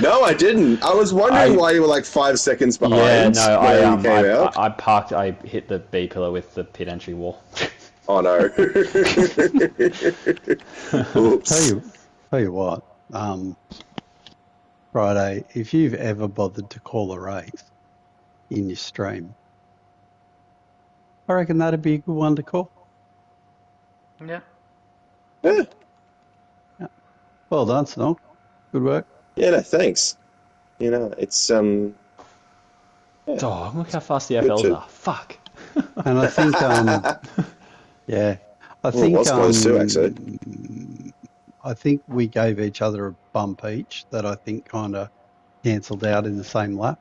No, I didn't. I was wondering why you were like 5 seconds behind. Yeah, no, when you came out. I parked, I hit the B pillar with the pit entry wall. Oh no. Oops. Tell you what, Friday, if you've ever bothered to call a race in your stream, I reckon that'd be a good one to call. Yeah. Yeah. Well done, Snog. Good work. Yeah, no, thanks. You know, it's Oh, look how fast the FLs are. Fuck. And I think, yeah, I think, it was close too, actually. I think we gave each other a bump each that I think kind of cancelled out in the same lap.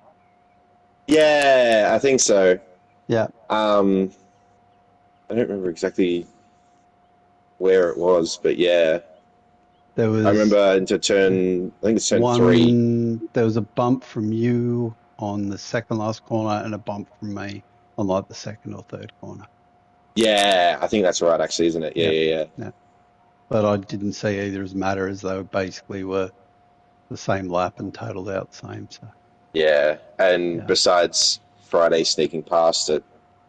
Yeah, I think so. Yeah. I don't remember exactly where it was, but yeah. There was. I remember into turn, I think it's turn 3. There was a bump from you on the second last corner and a bump from me on like the second or third corner. Yeah, I think that's right, actually, isn't it? Yeah. But I didn't see either as matter as they basically were the same lap and totaled out the same. So. Yeah, and besides Friday sneaking past at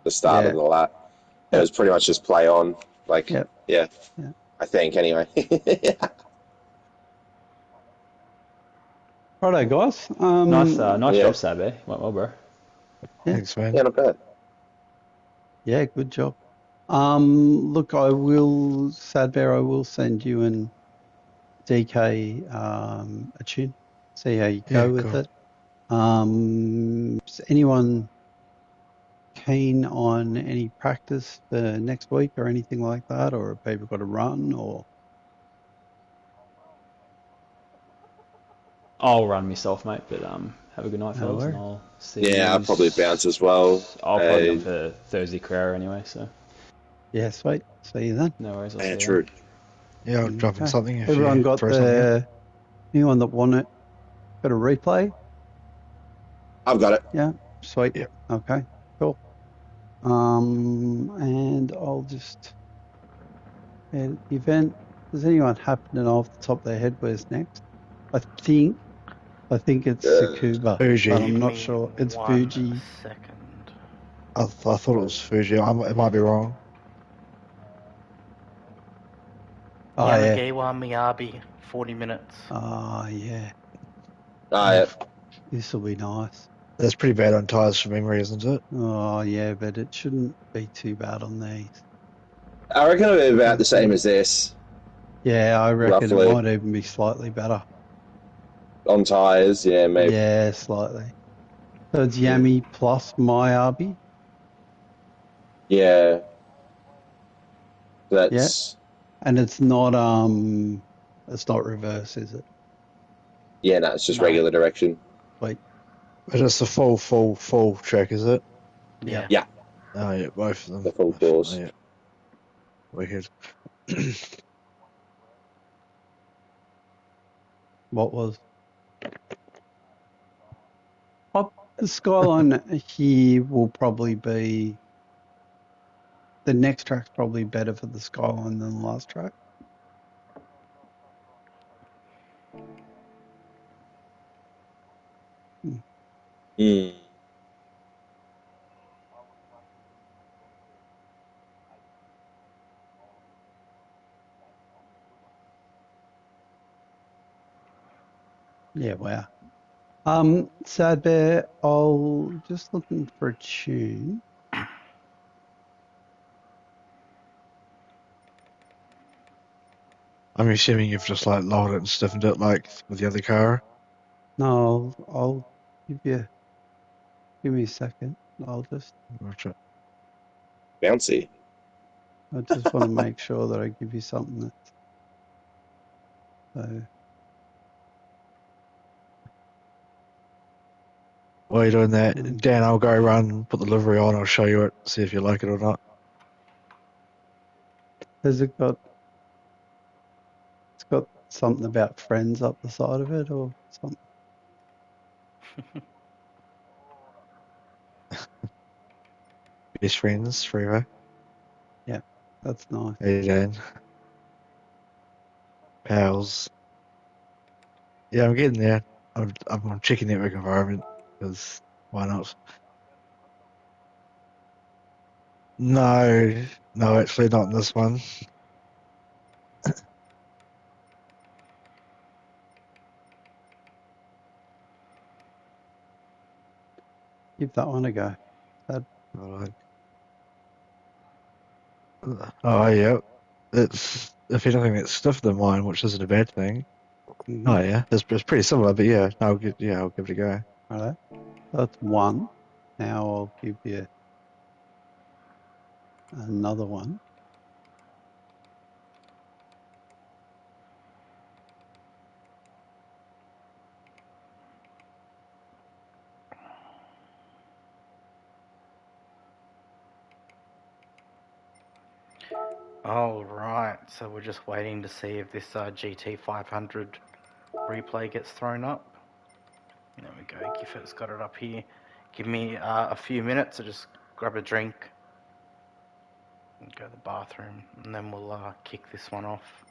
the start of the lap, it was pretty much just play on. Like, yeah. I think, anyway. Righto, guys. Nice job, Sabby. Went well, bro. Yeah. Thanks, man. Yeah, not bad. Yeah, good job. Look, I will send you and DK a tune. See how you go with it. Is anyone keen on any practice for next week or anything like that, or have people got to run or? I'll run myself, mate, but have a good night, fellas, and I'll see you. Yeah, I'll probably bounce as well. I'll probably go for Thursday career anyway, so. Yeah, sweet. See you then. No worries. I'll see you True. Yeah, I'll drop in something. If Everyone you got throw something in. anyone that want it? Got a replay? I've got it. Yeah, sweet. Yep. Okay, cool. And I'll just event. Does anyone happen to know off the top of their head where's next? I think it's Tsukuba. Fuji. But I'm not sure. It's Fuji. Second. I thought it was Fuji. It might be wrong. Oh yeah. Yamagiwa Miyabi, 40 minutes. Oh yeah. Yeah. This will be nice. That's pretty bad on tyres from memory, isn't it? Oh yeah, but it shouldn't be too bad on these. I reckon it'll be about the same as this. Yeah, I reckon Roughly. it might even be slightly better. On tyres, yeah, maybe. Yeah, slightly. So it's Yami plus Miyabi. Yeah. That's... And it's not reverse, is it? Yeah, no, it's just regular direction. Wait. But it's the full track, is it? Yeah. Yeah. Oh, yeah, both of them. The full course. Oh, yeah. Wicked. What was? The skyline here will probably be the next track's probably better for the Skyline than the last track. Mm. Yeah, wow. Sad Bear, I'll just looking for a tune. I'm assuming you've just like lowered it and stiffened it like with the other car. No, I'll give me a second. I'll just, Bouncy. I just want to make sure that I give you something that's, so. While you're doing that, Dan, I'll go run, put the livery on, I'll show you it, see if you like it or not. Has it got, it's got something about friends up the side of it or something? Best friends, freeway. Yeah, that's nice. Hey, Dan. Pals. Yeah, I'm getting there. I'm checking network environment, because why not? No, actually not in this one. Give that one a go. Alright. Oh, yeah. It's, if anything, it's stiffer than mine, which isn't a bad thing. Mm-hmm. Oh, yeah. It's pretty similar, but yeah, I'll give it a go. Righto. That's one. Now I'll give you another one. All right, so we're just waiting to see if this GT500 replay gets thrown up. There we go. Gifford's got it up here. Give me a few minutes to just grab a drink and go to the bathroom, and then we'll kick this one off.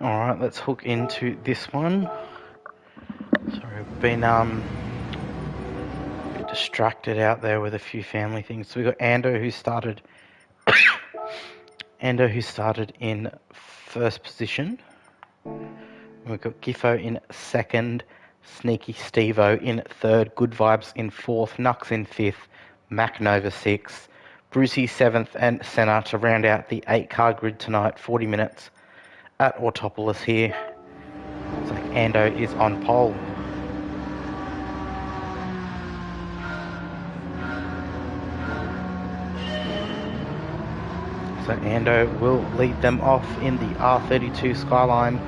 Alright, let's hook into this one. Sorry, I've been a bit distracted out there with a few family things. So we've got Ando who started in first position. We've got Giffo in second, Sneaky Stevo in third, Good Vibes in fourth, Nux in fifth, Mac Nova sixth, Brucey seventh, and Senna to round out the 8-car grid tonight, 40 minutes at Autopolis here. Looks like Ando is on pole. So Ando will lead them off in the R32 Skyline.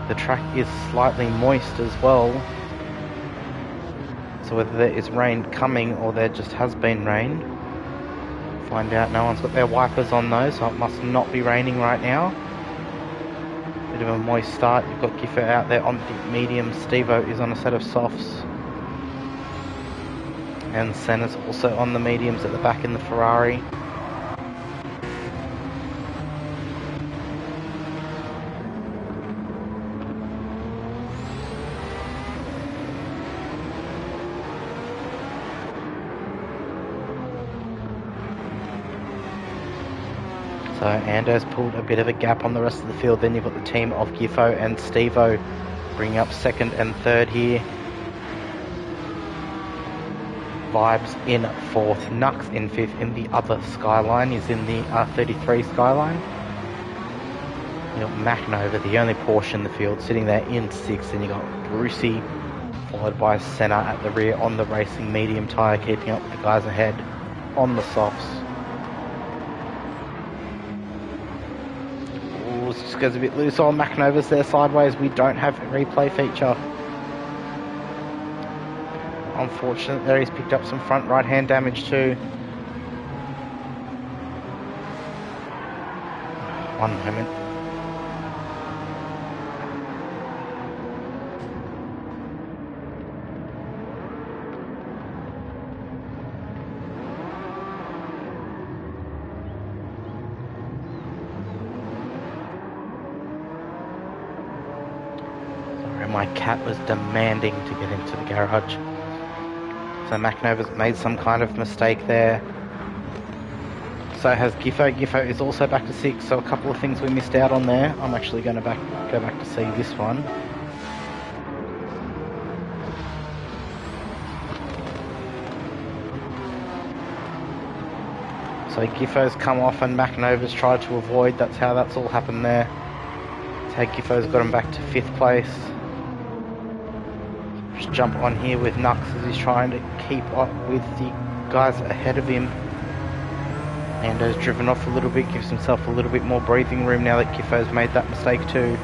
The track is slightly moist as well. So whether there is rain coming or there just has been rain, find out. No one's got their wipers on though, so it must not be raining right now. Bit of a moist start. You've got Giffo out there on the medium. Stevo is on a set of softs. And Senna's also on the mediums at the back in the Ferrari. So Ando's pulled a bit of a gap on the rest of the field. Then you've got the team of Giffo and Stevo bringing up second and third here. Vibes in fourth, Nux in fifth in the other Skyline. Is in the R33 Skyline. You've got Mac Nova, the only Porsche in the field, sitting there in sixth. And you've got Brucey, followed by Senna at the rear on the racing medium tyre, keeping up with the guys ahead on the softs. Just goes a bit loose on Mac Nova's there sideways. We don't have a replay feature. Unfortunate there, he's picked up some front right hand damage too. One moment. My cat was demanding to get into the garage. So Mac Nova's made some kind of mistake there. So has Giffo. Giffo is also back to 6, so a couple of things we missed out on there. I'm actually going to go back to see this one. So Giffo's come off and Mac Nova's tried to avoid. That's how that's all happened there. That's how Giffo's got him back to 5th place. Just jump on here with Nux as he's trying to keep up with the guys ahead of him. Ando's driven off a little bit, gives himself a little bit more breathing room now that Giffo's made that mistake too.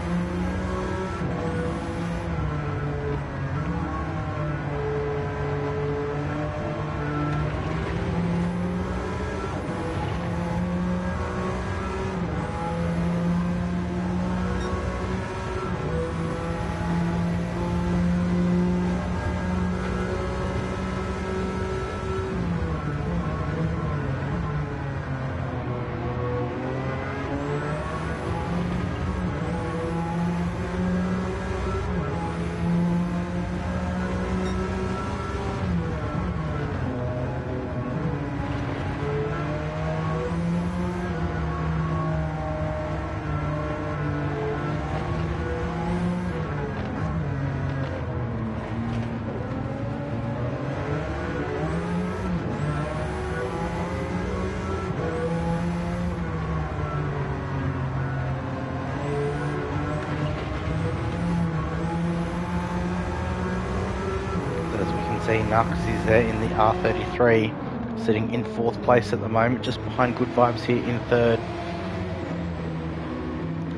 Nux is there in the R33, sitting in 4th place at the moment, just behind Good Vibes here in 3rd.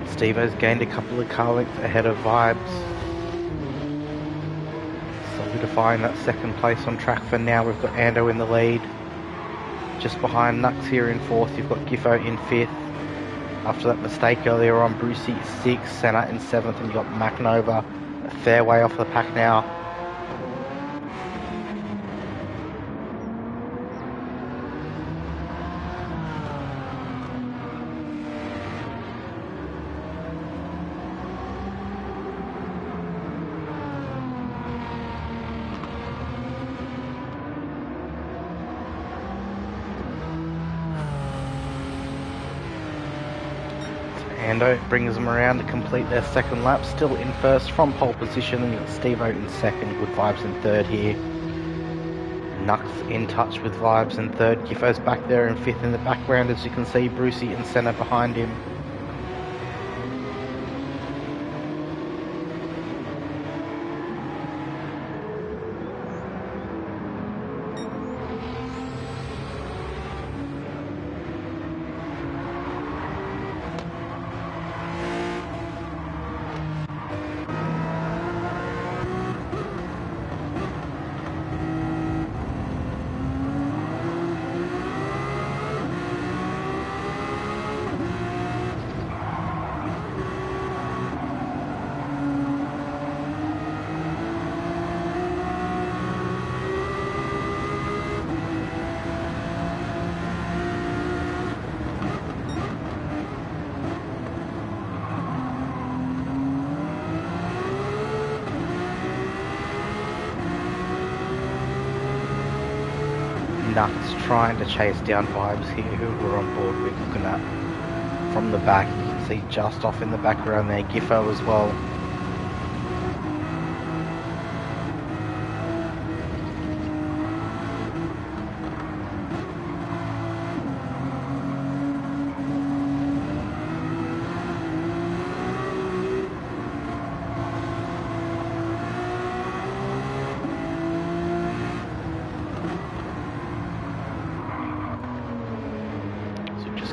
Stevo's gained a couple of car lengths ahead of Vibes, solidifying that 2nd place on track for now. We've got Ando in the lead, just behind Nux here in 4th. You've got Giffo in 5th. After that mistake earlier on, Brucey 6th, Senna in 7th, and you've got Mac Nova a fair way off the pack now. Ando brings them around to complete their second lap, still in first from pole position, and you've got Steve-O in second, Good Vibes in third here. Nux in touch with Vibes in third, Giffo's back there in fifth in the background, as you can see, Brucey in centre behind him. Nux trying to chase down Vibes here, who we're on board with, looking at from the back. You can see just off in the background there, Giffo as well.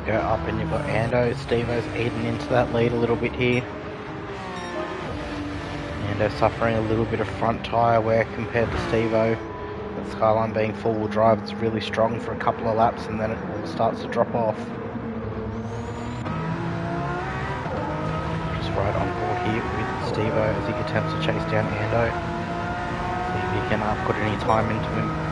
Go up and you've got Ando, Steve-O's eating into that lead a little bit here. Ando suffering a little bit of front tyre wear compared to Steve-O. That Skyline being four-wheel drive, it's really strong for a couple of laps and then it all starts to drop off. Just right on board here with Steve-O as he attempts to chase down Ando. See if he can put any time into him.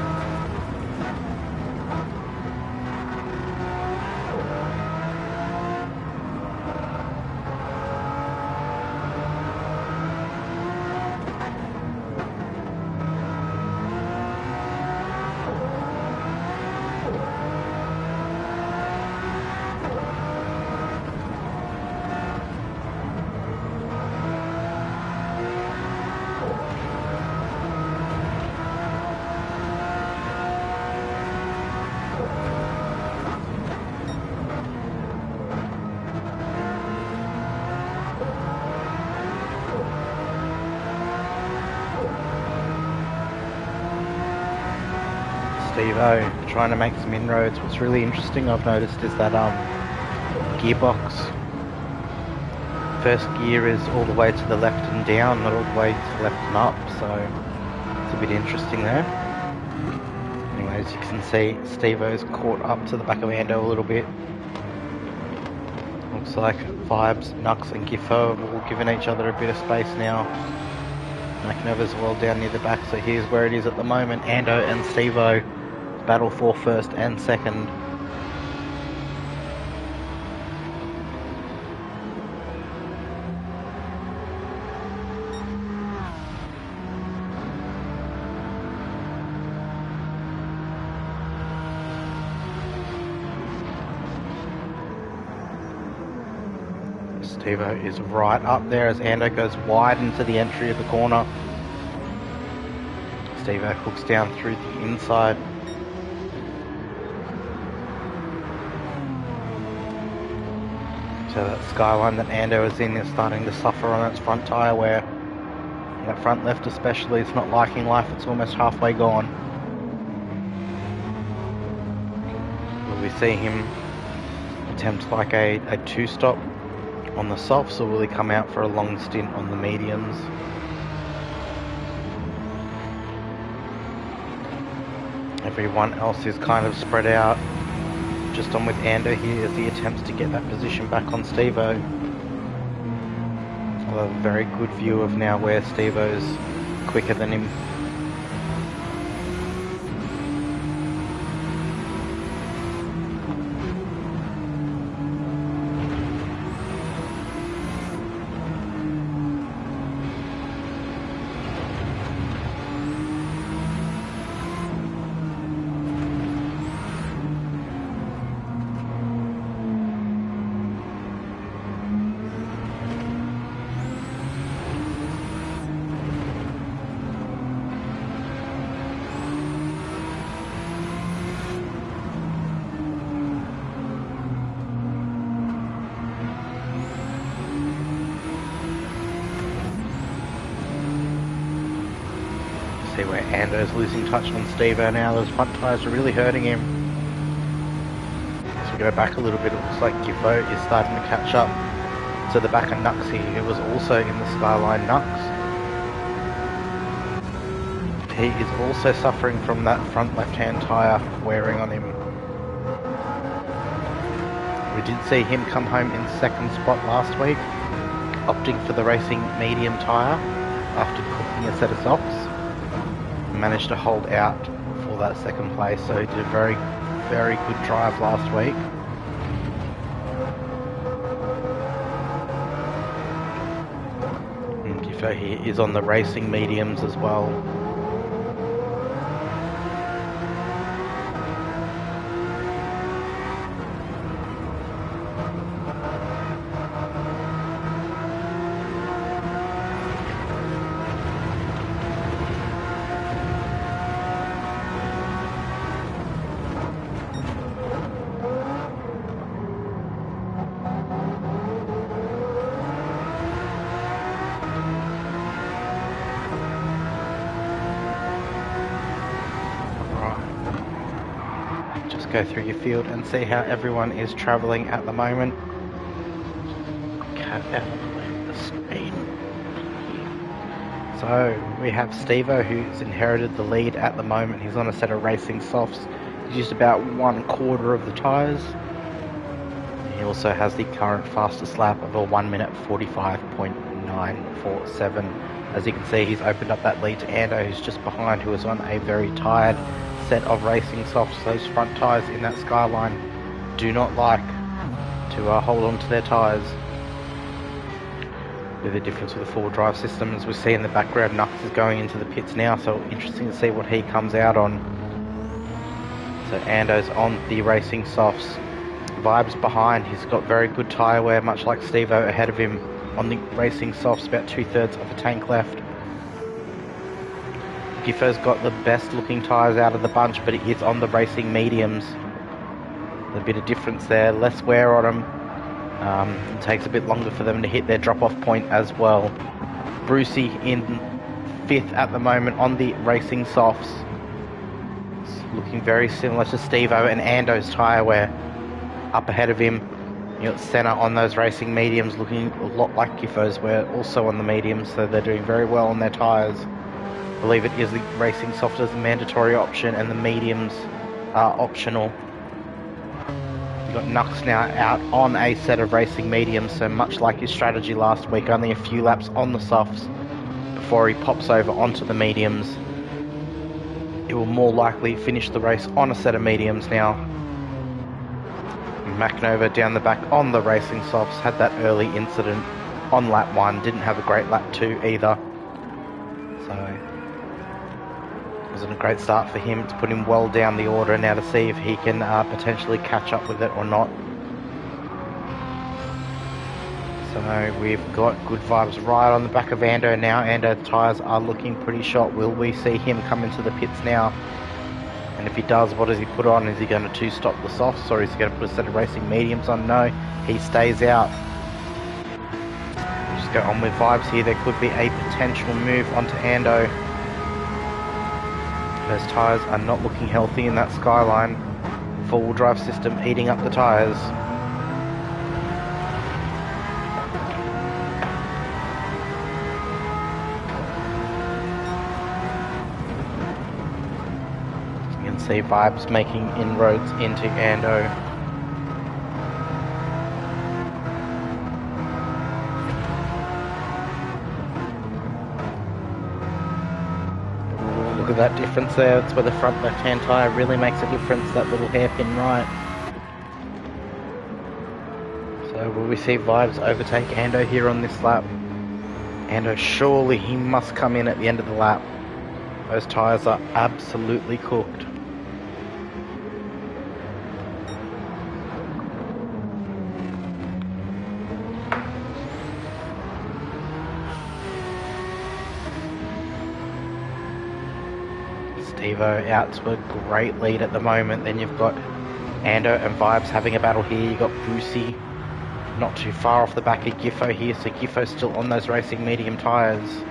Steve-O trying to make some inroads. What's really interesting I've noticed is that gearbox, first gear is all the way to the left and down, not all the way to the left and up, so it's a bit interesting there. Anyways, you can see Steve-O's caught up to the back of Ando a little bit. Looks like Vibes, Nux and Giffo have all given each other a bit of space now. McNever's well down near the back, so here's where it is at the moment. Ando and Steve-O battle for first and second. Steve-O is right up there as Ando goes wide into the entry of the corner. Steve-O hooks down through the inside. So that Skyline that Ando is in is starting to suffer on its front tyre wear. And that front left especially, it's not liking life, it's almost halfway gone. Will we see him attempt like a two-stop on the softs, or will he come out for a long stint on the mediums? Everyone else is kind of spread out. Just on with Ando here as he attempts to get that position back on Steve-O. I'll have a very good view of now where Steve-O's quicker than him. See where Ando's losing touch on Steve-O now. Those front tyres are really hurting him. As we go back a little bit, it looks like Giffo is starting to catch up to the back of Nux here, who was also in the Skyline Nux. He is also suffering from that front left-hand tyre wearing on him. We did see him come home in second spot last week, opting for the racing medium tyre after cooking a set of softs. Managed to hold out for that second place, so he did a very, very good drive last week. And Giffo here is on the racing mediums as well. Go through your field and see how everyone is travelling at the moment. Cut out of the screen. So we have Steve-O, who's inherited the lead at the moment. He's on a set of racing softs. He's used about 1/4 of the tyres. He also has the current fastest lap of a 1 minute 45.947. As you can see, he's opened up that lead to Ando, who's just behind, who is on a very tired set of racing softs. Those front tyres in that Skyline do not like to hold on to their tyres. With the difference with the four-wheel drive system, as we see in the background, Nux is going into the pits now, so interesting to see what he comes out on. So Ando's on the racing softs. Vibes behind, he's got very good tyre wear, much like Steve-O ahead of him on the racing softs, about 2/3 of a tank left. Giffo's got the best looking tyres out of the bunch, but he is on the racing mediums. A bit of difference there, less wear on them. It takes a bit longer for them to hit their drop-off point as well. Brucey in 5th at the moment on the racing softs. It's looking very similar to Steve-O and Ando's tyre wear. Up ahead of him, you got Senna on those racing mediums, looking a lot like Giffo's wear, also on the mediums, so they're doing very well on their tyres. I believe it is the racing soft as a mandatory option and the mediums are optional. You've got Nux now out on a set of racing mediums, so much like his strategy last week, only a few laps on the softs before he pops over onto the mediums. He will more likely finish the race on a set of mediums now. McNova down the back on the racing softs, had that early incident on lap 1, didn't have a great lap 2 either. So it wasn't a great start for him. It's put him well down the order now to see if he can potentially catch up with it or not. So we've got good vibes right on the back of Ando now. Ando tyres are looking pretty shot. Will we see him come into the pits now? And if he does, what does he put on? Is he going to two-stop the softs, or is he going to put a set of racing mediums on? No, he stays out. Just go on with vibes here. There could be a potential move onto Ando. Those tyres are not looking healthy in that Skyline. Four-wheel drive system eating up the tyres. You can see Vibes making inroads into Ando. Look at that difference there. That's where the front left-hand tyre really makes a difference, that little hairpin right. So will we see Vibes overtake Ando here on this lap? Ando, surely he must come in at the end of the lap. Those tyres are absolutely cooked. Steve-O out to a great lead at the moment. Then you've got Ando and Vibes having a battle here. You've got Brucey not too far off the back of Giffo here, so Giffo's still on those racing medium tyres.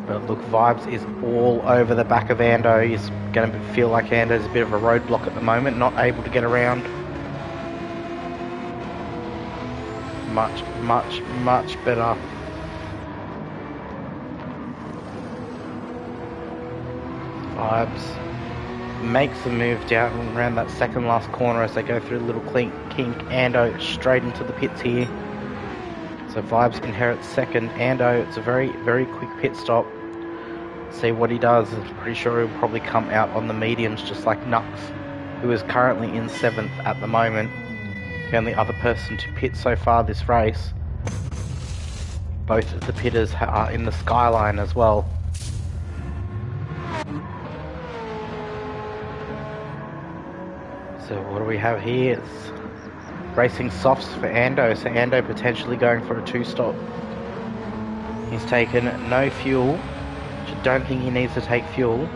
But look, Vibes is all over the back of Ando. He's going to feel like Ando's a bit of a roadblock at the moment, not able to get around. Much, much, much better. Vibes makes the move down around that second last corner as they go through the little kink. Ando straight into the pits here. So Vibes inherits second. Ando, it's a very, very quick pit stop. See what he does. I'm pretty sure he'll probably come out on the mediums just like Nux, who is currently in 7th at the moment. The only other person to pit so far this race. Both of the pitters are in the skyline as well. So what do we have here? It's racing softs for Ando. So Ando potentially going for a 2-stop. He's taken no fuel. I don't think he needs to take fuel.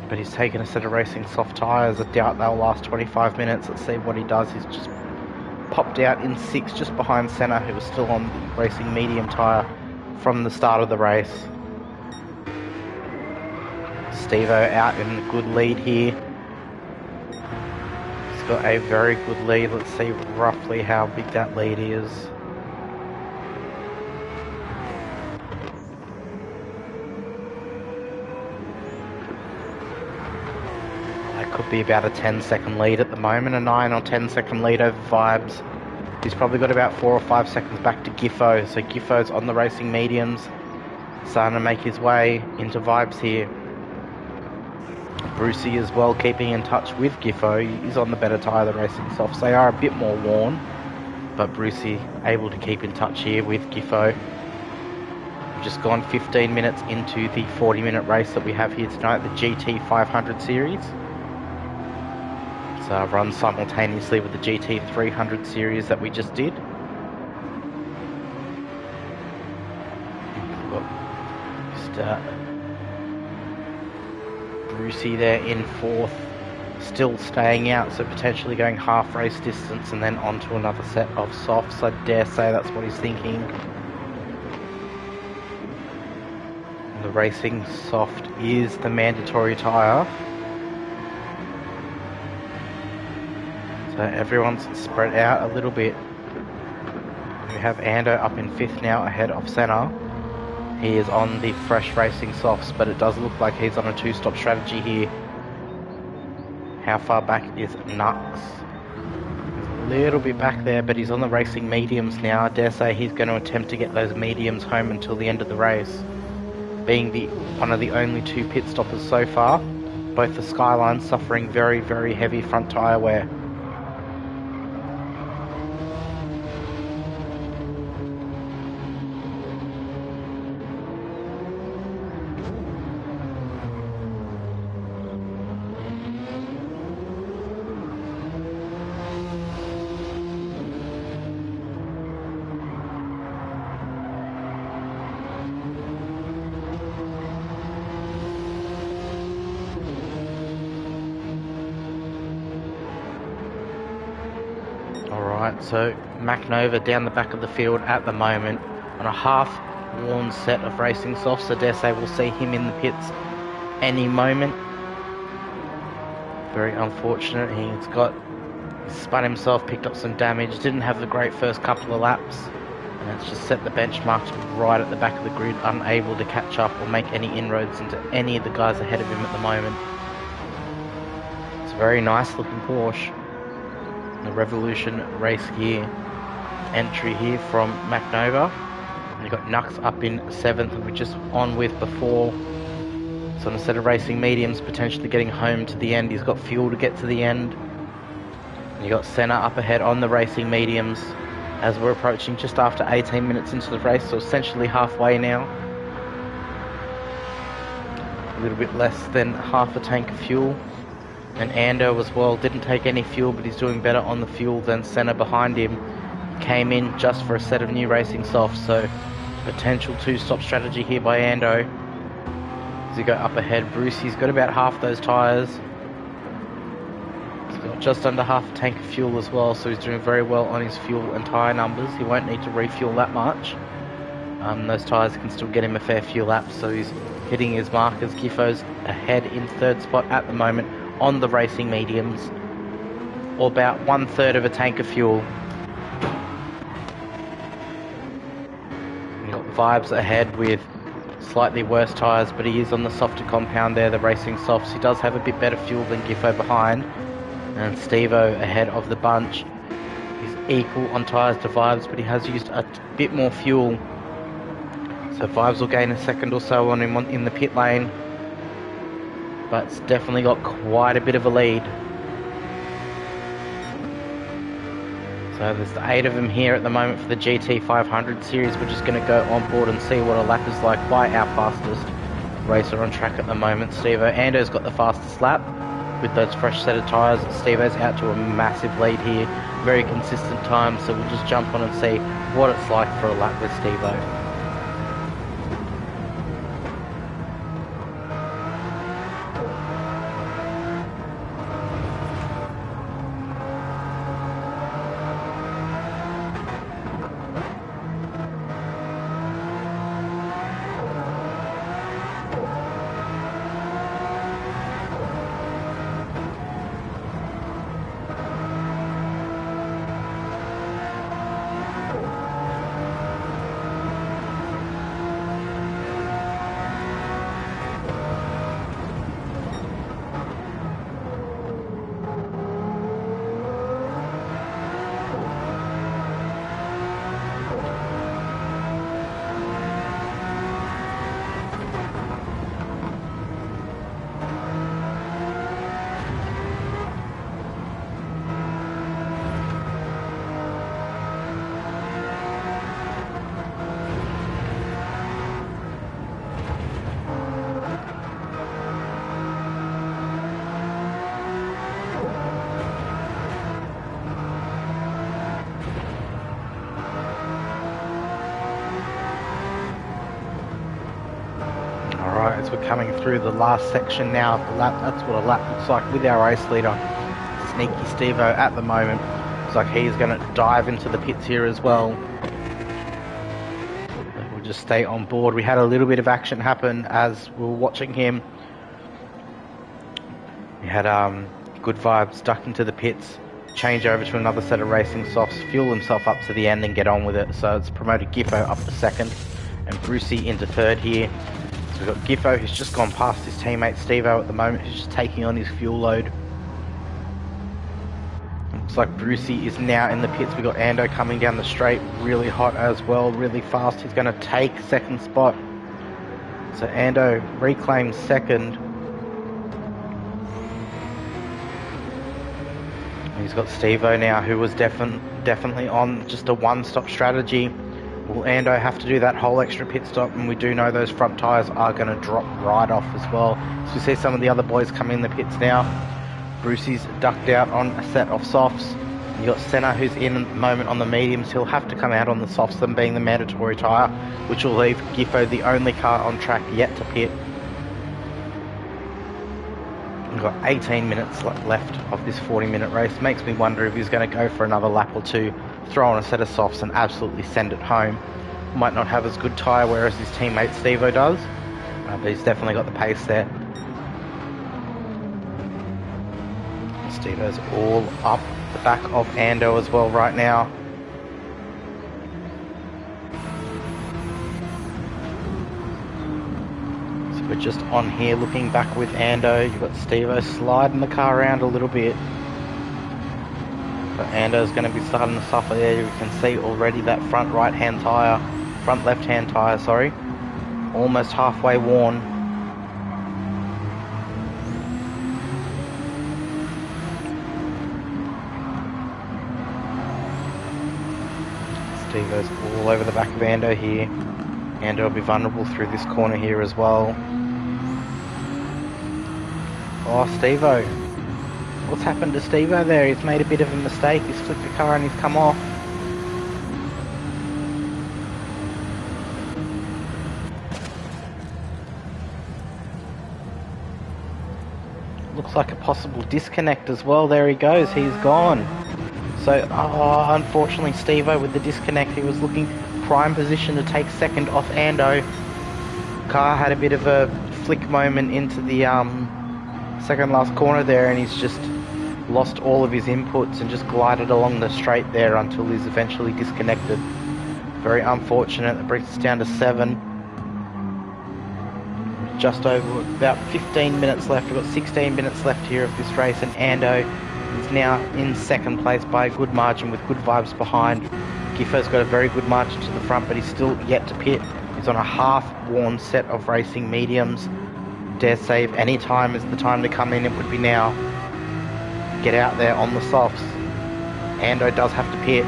But he's taken a set of racing soft tyres. I doubt they'll last 25 minutes. Let's see what he does. He's just popped out in 6th just behind Senna, who was still on the racing medium tyre from the start of the race. Stevo out in a good lead here. Got a very good lead. Let's see roughly how big that lead is. That could be about a 10-second lead at the moment, a 9 or 10-second lead over Vibes. He's probably got about 4 or 5 seconds back to Giffo, so Giffo's on the racing mediums, starting to make his way into Vibes here. Brucey as well, keeping in touch with Giffo. He's on the better tyre, the racing softs. They are a bit more worn, but Brucey able to keep in touch here with Giffo. We've just gone 15 minutes into the 40-minute race that we have here tonight, the GT500 series. It's run simultaneously with the GT300 series that we just did. Brucey there in 4th, still staying out, so potentially going half race distance and then on to another set of softs. I dare say that's what he's thinking. The racing soft is the mandatory tyre. So everyone's spread out a little bit. We have Ando up in 5th now ahead of Senna. He is on the fresh racing softs, but it does look like he's on a 2-stop strategy here. How far back is Nux? A little bit back there, but he's on the racing mediums now. I dare say he's going to attempt to get those mediums home until the end of the race. Being one of the only 2 pit stoppers so far, both the Skylines suffering very, very heavy front tyre wear. So McNova down the back of the field at the moment on a half-worn set of racing softs. I dare say we'll see him in the pits any moment. Very unfortunate. He's spun himself, picked up some damage, didn't have the great first couple of laps, and it's just set the benchmarks right at the back of the grid, unable to catch up or make any inroads into any of the guys ahead of him at the moment. It's a very nice looking Porsche. The Revolution race gear entry here from McNova. You've got Nux up in 7th, and we're just on with before. So on a set of racing mediums, potentially getting home to the end. He's got fuel to get to the end. You've got Senna up ahead on the racing mediums as we're approaching just after 18 minutes into the race, so essentially halfway now. A little bit less than half a tank of fuel. And Ando as well didn't take any fuel, but he's doing better on the fuel than Senna behind him. Came in just for a set of new racing softs, so potential 2-stop strategy here by Ando. As you go up ahead, Brucey's got about half those tyres. He's got just under half a tank of fuel as well, so he's doing very well on his fuel and tyre numbers. He won't need to refuel that much. Those tyres can still get him a fair few laps, so he's hitting his markers. Giffo's ahead in third spot at the moment on the racing mediums, or about 1/3 of a tank of fuel. You've got Vibes ahead with slightly worse tyres, but he is on the softer compound there, the racing softs. He does have a bit better fuel than Giffo behind, and Steve-O ahead of the bunch. He's equal on tyres to Vibes, but he has used a bit more fuel. So Vibes will gain a second or so on him in the pit lane, but it's definitely got quite a bit of a lead. So there's the 8 of them here at the moment for the GT500 series. We're just going to go on board and see what a lap is like by our fastest racer on track at the moment, Steve-O. Ando's got the fastest lap with those fresh set of tyres. Steve-O's out to a massive lead here, very consistent time, so we'll just jump on and see what it's like for a lap with Steve-O. As we're coming through the last section now of the lap, that's what a lap looks like with our race leader, Sneaky Steve-O, at the moment. Looks like he's going to dive into the pits here as well. We'll just stay on board. We had a little bit of action happen as we were watching him. We had Good Vibes duck into the pits, change over to another set of racing softs, fuel himself up to the end and get on with it. So it's promoted Giffo up to second and Brucey into third here. So we've got Giffo, who's just gone past his teammate Steve-O at the moment, who's just taking on his fuel load. Looks like Brucey is now in the pits. We've got Ando coming down the straight, really hot as well, really fast. He's going to take second spot. So Ando reclaims second. He's got Steve-O now, who was definitely on just a one-stop strategy. Will Ando have to do that whole extra pit stop? And we do know those front tyres are going to drop right off as well. So we see some of the other boys come in the pits now. Brucey's ducked out on a set of softs. You've got Senna, who's in at the moment on the mediums. He'll have to come out on the softs, them being the mandatory tyre, which will leave Giffo the only car on track yet to pit. We've got 18 minutes left of this 40-minute race. Makes me wonder if he's going to go for another lap or two, throw on a set of softs and absolutely send it home. Might not have as good tyre wear as his teammate Steve-O does, but he's definitely got the pace there. Steve-O's all up the back of Ando as well right now. So we're just on here looking back with Ando. You've got Steve-O sliding the car around a little bit. But Ando's going to be starting to suffer there. You can see already that front left-hand tyre, sorry, almost halfway worn. Steve-O's all over the back of Ando here. Ando will be vulnerable through this corner here as well. Oh, Steve-O. What's happened to Steve-O there? He's made a bit of a mistake. He's flicked the car and he's come off. Looks like a possible disconnect as well. There he goes. He's gone. So, unfortunately, Steve-O with the disconnect, he was looking prime position to take second off Ando. Car had a bit of a flick moment into the second last corner there, and he's just lost all of his inputs and just glided along the straight there until he's eventually disconnected. Very unfortunate. That brings us down to 7. Just over about 15 minutes left. We've got 16 minutes left here of this race, and Ando is now in second place by a good margin with good vibes behind. Giffo's got a very good margin to the front, but he's still yet to pit. He's on a half-worn set of racing mediums. Dare say if any time is the time to come in, it would be now. Get out there on the softs. Ando does have to pit.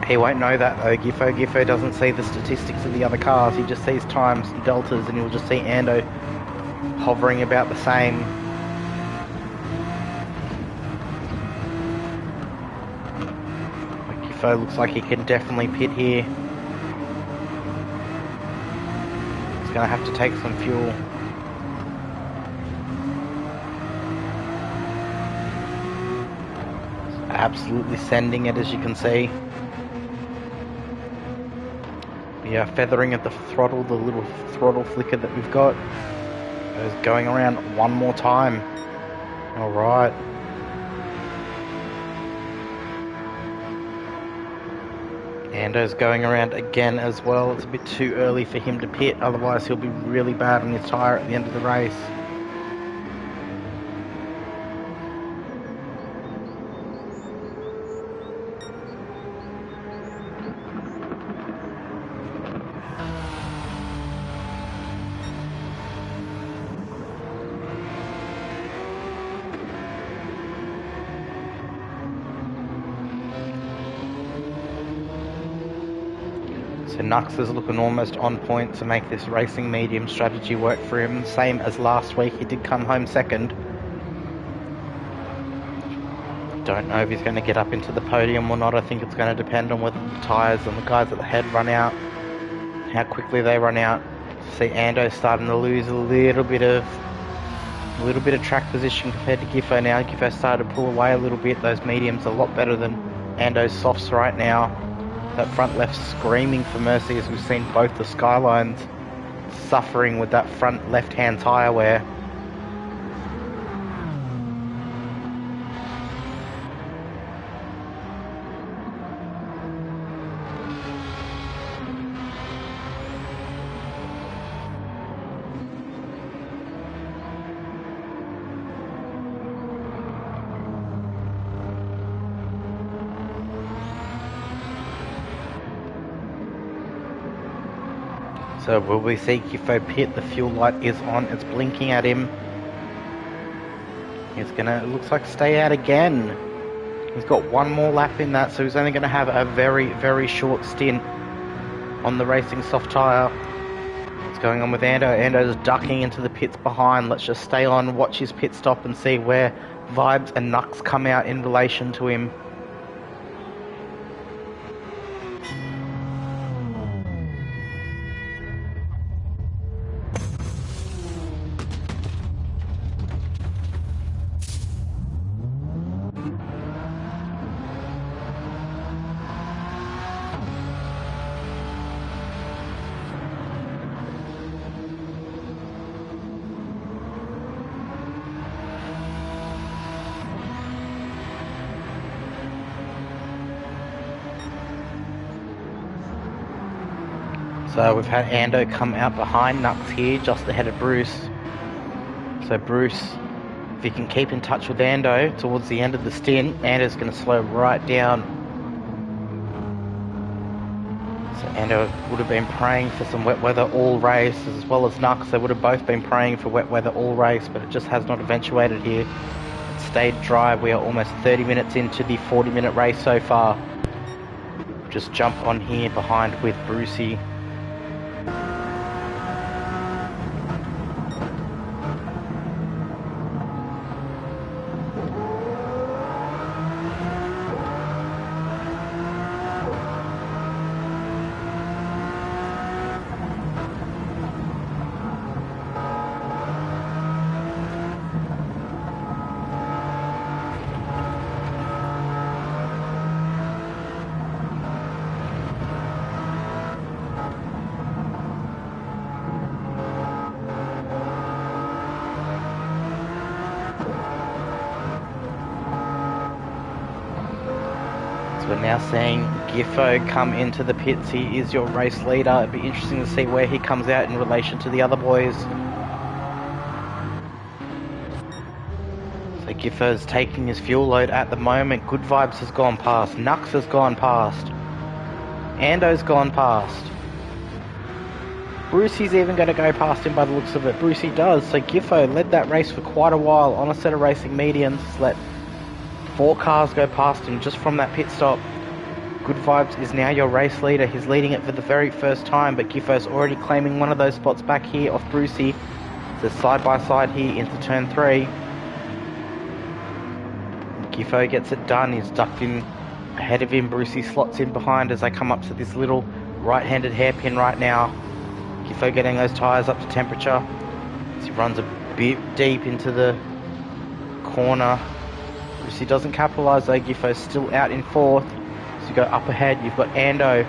He won't know that though, Giffo. Giffo doesn't see the statistics of the other cars. He just sees times and deltas, and he'll just see Ando hovering about the same. Giffo looks like he can definitely pit here. He's going to have to take some fuel. Absolutely sending it, as you can see. Yeah, feathering at the throttle, the little throttle flicker that we've got. Is going around one more time. Alright. Ando's going around again as well. It's a bit too early for him to pit, otherwise he'll be really bad on his tyre at the end of the race. So Nux is looking almost on point to make this racing medium strategy work for him. Same as last week, he did come home second. Don't know if he's going to get up into the podium or not. I think it's going to depend on whether the tyres and the guys at the head run out, how quickly they run out. See Ando starting to lose a little bit of track position compared to Giffo now. Giffo started to pull away a little bit. Those mediums are a lot better than Ando's softs right now. That front left screaming for mercy, as we've seen both the Skylines suffering with that front left-hand tyre wear. So will we see Giffo pit? The fuel light is on, it's blinking at him. He's gonna, it looks like, stay out again. He's got one more lap in that, so he's only gonna have a very, very short stint on the racing soft tyre. What's going on with Ando? Ando's ducking into the pits behind. Let's just stay on, watch his pit stop and see where Vibes and Nux come out in relation to him. So we've had Ando come out behind Nux here, just ahead of Bruce. So Bruce, if he can keep in touch with Ando towards the end of the stint, Ando's going to slow right down. So Ando would have been praying for some wet weather all race, as well as Nux. They would have both been praying for wet weather all race, but it just has not eventuated here. It stayed dry. We are almost 30 minutes into the 40-minute race so far. Just jump on here behind with Brucey. we're now seeing Giffo come into the pits. He is your race leader. It'd be interesting to see where he comes out in relation to the other boys. So Giffo's taking his fuel load at the moment. Good Vibes has gone past. Nux has gone past. Ando's gone past. Brucey's even going to go past him by the looks of it. Brucey does. So Giffo led that race for quite a while on a set of racing mediums. Let 4 cars go past him just from that pit stop. Good Vibes is now your race leader. He's leading it for the very first time, but Giffo's already claiming one of those spots back here off Brucey. So side by side here into turn 3. Giffo gets it done. He's ducked in ahead of him. Brucey slots in behind as they come up to this little right-handed hairpin right now. Giffo getting those tyres up to temperature as he runs a bit deep into the corner. Brucey doesn't capitalise though. Giffo's still out in 4th. So you go up ahead, you've got Ando.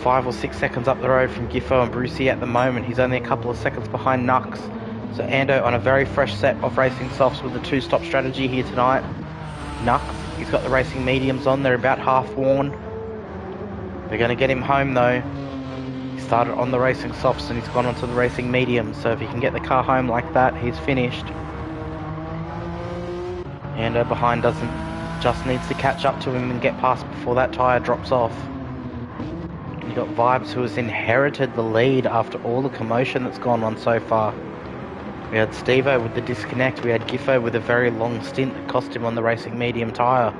5 or 6 seconds up the road from Giffo and Brucey at the moment. He's only a couple of seconds behind Nux. So Ando on a very fresh set of racing softs with a 2-stop strategy here tonight. Nux, he's got the racing mediums on. They're about half worn. They're going to get him home though. He started on the racing softs and he's gone onto the racing mediums. So if he can get the car home like that, he's finished. Ando behind just needs to catch up to him and get past before that tyre drops off. You've got Vibes, who has inherited the lead after all the commotion that's gone on so far. We had Stevo with the disconnect, we had Giffo with a very long stint that cost him on the racing medium tyre.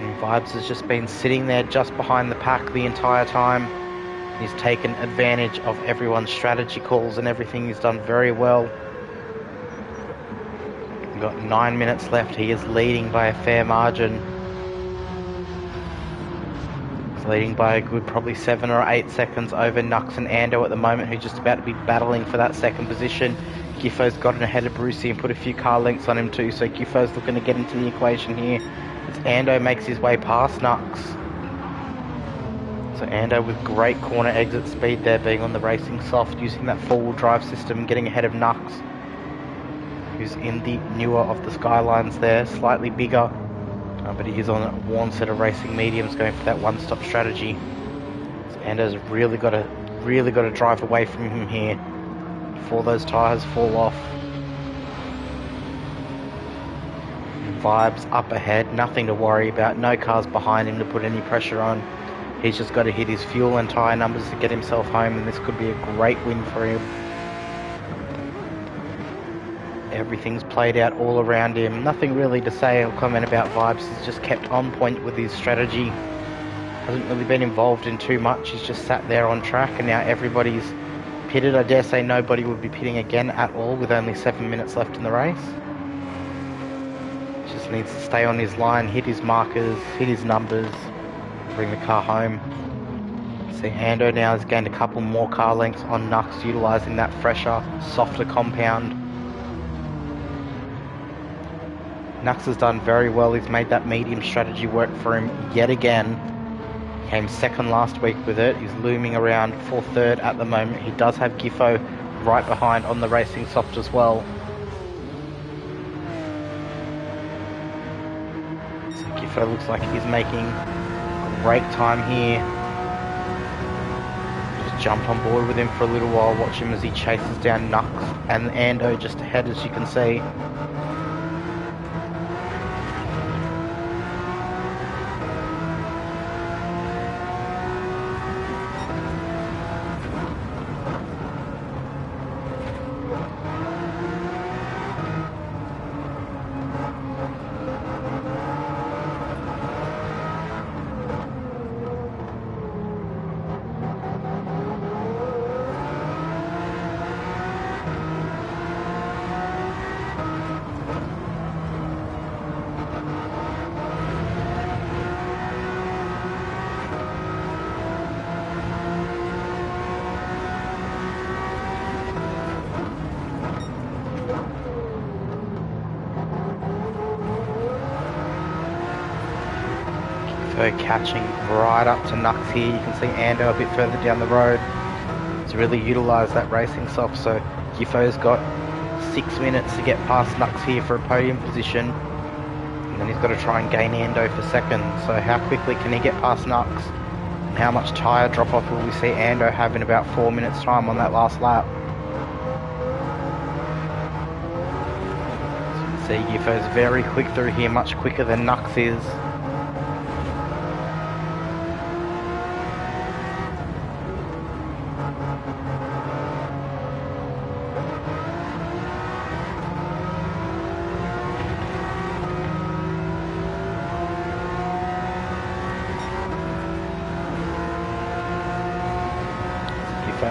And Vibes has just been sitting there just behind the pack the entire time. He's taken advantage of everyone's strategy calls and everything. He's done very well. We've got 9 minutes left. He is leading by a fair margin. He's leading by a good probably 7 or 8 seconds over Nux and Ando at the moment, who's just about to be battling for that second position. Giffo's gotten ahead of Brucey and put a few car lengths on him too, so Giffo's looking to get into the equation here as Ando makes his way past Nux. So Ando with great corner exit speed there, being on the racing soft, using that 4-wheel drive system and getting ahead of Nux, who's in the newer of the Skylines there, slightly bigger, but he is on a worn set of racing mediums going for that one-stop strategy. So Ando's really got to drive away from him here before those tyres fall off. Vibes up ahead, nothing to worry about, no cars behind him to put any pressure on. He's just got to hit his fuel and tyre numbers to get himself home, and this could be a great win for him. Everything's played out all around him. Nothing really to say or comment about Vibes. He's just kept on point with his strategy. Hasn't really been involved in too much. He's just sat there on track, and now everybody's pitted. I dare say nobody would be pitting again at all with only 7 minutes left in the race. Just needs to stay on his line, hit his markers, hit his numbers, bring the car home. See, Ando now has gained a couple more car lengths on Nux, utilising that fresher, softer compound. Nux has done very well. He's made that medium strategy work for him yet again. Came second last week with it. He's looming around for third at the moment. He does have Giffo right behind on the racing soft as well. So Giffo looks like he's making great time here. Just jump on board with him for a little while, watch him as he chases down Nux and Ando just ahead, as you can see. Catching right up to Nux here. You can see Ando a bit further down the road to really utilise that racing soft. So Giffo's got 6 minutes to get past Nux here for a podium position. And then he's got to try and gain Ando for second. So how quickly can he get past Nux? And how much tyre drop off will we see Ando have in about 4 minutes time on that last lap? So you can see Giffo's very quick through here, much quicker than Nux is.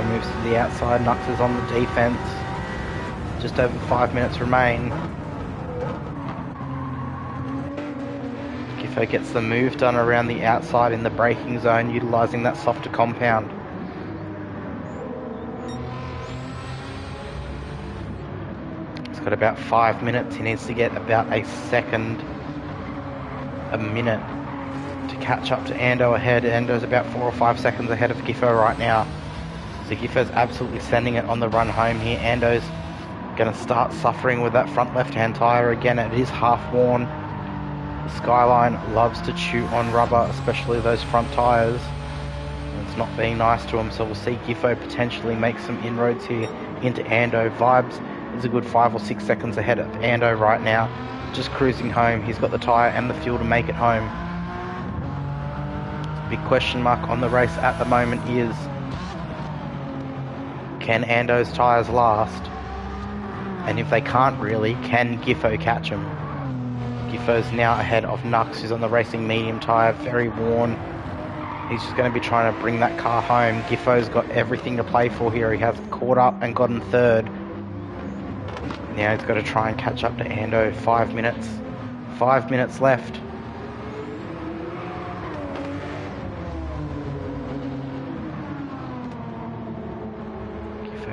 Moves to the outside, Nux is on the defense. Just over 5 minutes remain. Giffo gets the move done around the outside in the braking zone, utilising that softer compound. He's got about 5 minutes. He needs to get about a minute to catch up to Ando ahead. Ando's about 4 or 5 seconds ahead of Giffo right now. So Giffo's absolutely sending it on the run home here. Ando's going to start suffering with that front left-hand tyre again. It is half worn. The Skyline loves to chew on rubber, especially those front tyres. It's not being nice to him, so we'll see Giffo potentially make some inroads here into Ando. Vibes is a good 5 or 6 seconds ahead of Ando right now. Just cruising home. He's got the tyre and the fuel to make it home. Big question mark on the race at the moment is, can Ando's tyres last? And if they can't really, can Giffo catch him? Giffo's now ahead of Nux, who's on the racing medium tyre, very worn. He's just going to be trying to bring that car home. Giffo's got everything to play for here. He has caught up and gotten third. Now he's got to try and catch up to Ando. 5 minutes. 5 minutes left.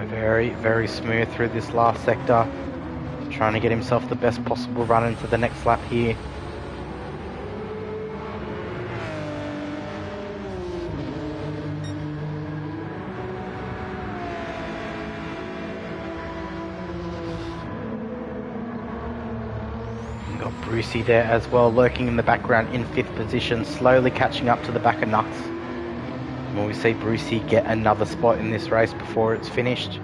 Very, very smooth through this last sector. Trying to get himself the best possible run into the next lap here. We've got Brucey there as well, lurking in the background in 5th position, slowly catching up to the back of Nux. Will we see Brucey get another spot in this race before it's finished?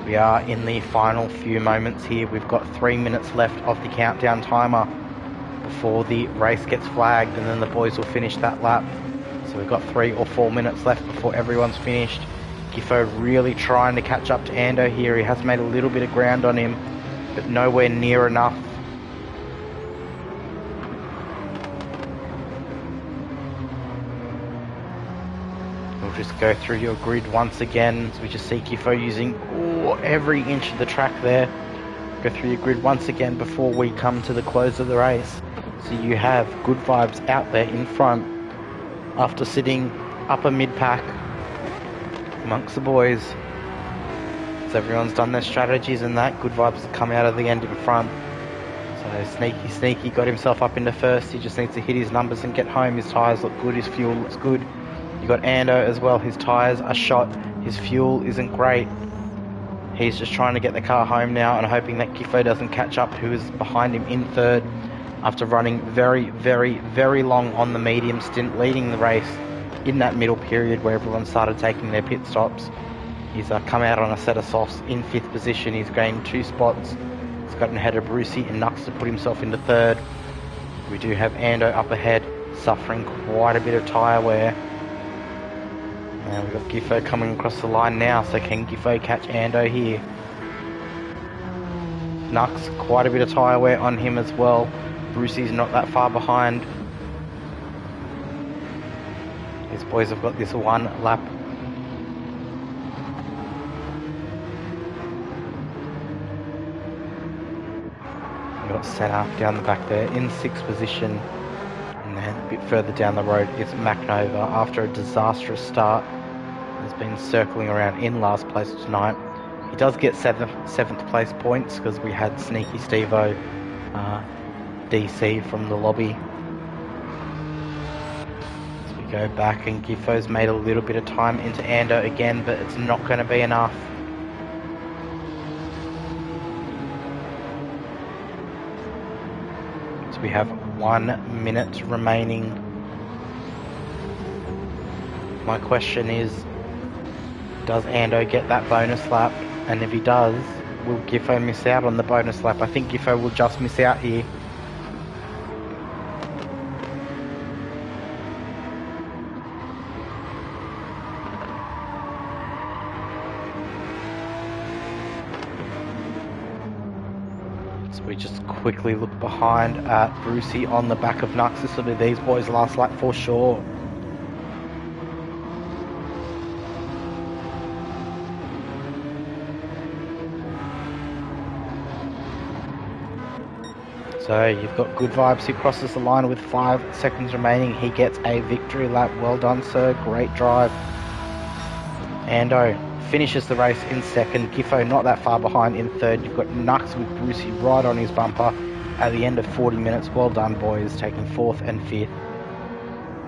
We are in the final few moments here. We've got 3 minutes left of the countdown timer before the race gets flagged, and then the boys will finish that lap. So we've got 3 or 4 minutes left before everyone's finished. Giffo really trying to catch up to Ando here. He has made a little bit of ground on him, but nowhere near enough. Just go through your grid once again. So we just see Giffo using every inch of the track there. Go through your grid once again before we come to the close of the race. So you have Good Vibes out there in front after sitting upper mid-pack amongst the boys. So everyone's done their strategies and that. Good Vibes have come out of the end in front. So Sneaky got himself up into first. He just needs to hit his numbers and get home. His tyres look good, his fuel looks good. You got Ando as well, his tyres are shot, his fuel isn't great. He's just trying to get the car home now and hoping that Giffo doesn't catch up, who is behind him in third after running very, very, very long on the medium stint, leading the race in that middle period where everyone started taking their pit stops. He's come out on a set of softs in 5th position. He's gained 2 spots. He's gotten ahead of Brucey and Nux to put himself into third. We do have Ando up ahead, suffering quite a bit of tyre wear. And we've got Giffo coming across the line now, so can Giffo catch Ando here? Nux, quite a bit of tyre wear on him as well. Brucey's not that far behind. These boys have got this 1 lap. We've got Senna down the back there in 6th position. And then a bit further down the road is McNova. After a disastrous start, has been circling around in last place tonight. He does get 7th place points because we had Sneaky Stevo DC from the lobby. So we go back and Giffo's made a little bit of time into Ando again, but it's not going to be enough. we have 1 minute remaining. My question is, does Ando get that bonus lap? And if he does, will Giffo miss out on the bonus lap? I think Giffo will just miss out here. So we just quickly look behind at Brucey on the back of Nux. This will be these boys' last lap for sure. So you've got Good Vibes who crosses the line with 5 seconds remaining. He gets a victory lap. Well done, sir. Great drive. Ando finishes the race in second. Giffo not that far behind in third. You've got Nux with Brucey right on his bumper at the end of 40 minutes. Well done, boys, taking 4th and 5th.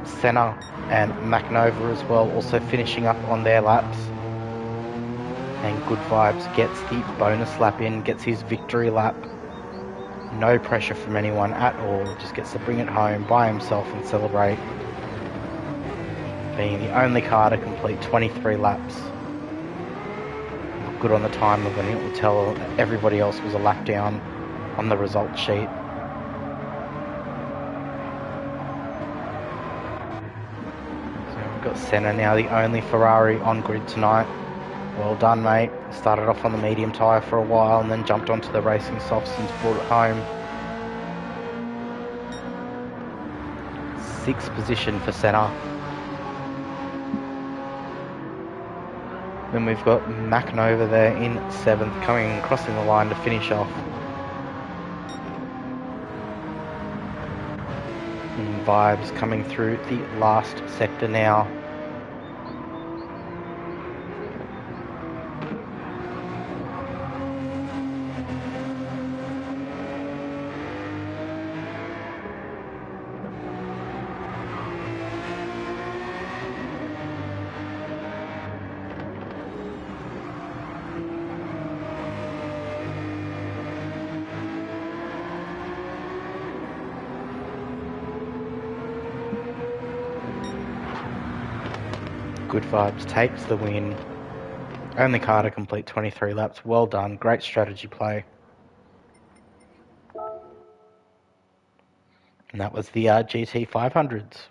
Senna and McNova as well, also finishing up on their laps. And Good Vibes gets the bonus lap in, gets his victory lap. No pressure from anyone at all, just gets to bring it home by himself and celebrate. Being the only car to complete 23 laps. Good on the time limit, it will tell everybody else was a lap down on the result sheet. So we've got Senna now, the only Ferrari on grid tonight. Well done, mate. Started off on the medium tyre for a while and then jumped onto the racing softs and brought it home. 6th position for Senna. Then we've got McNova there in 7th, crossing the line to finish off. And Vibes coming through the last sector now. Good Vibes takes the win. Only car to complete 23 laps. Well done. Great strategy play. And that was the GT500s.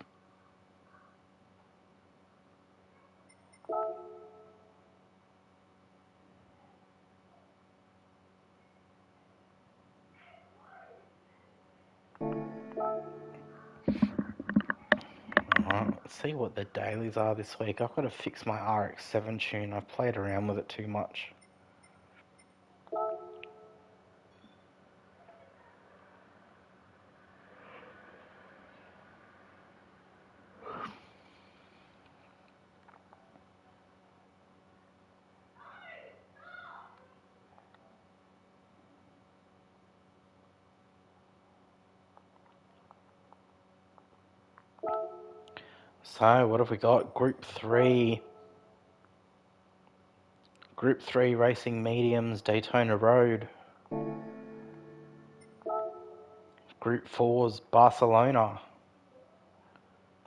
Alright, let's see what the dailies are this week. I've got to fix my RX-7 tune. I've played around with it too much. So, what have we got? Group 3. Group 3 Racing Mediums, Daytona Road. Group 4's Barcelona.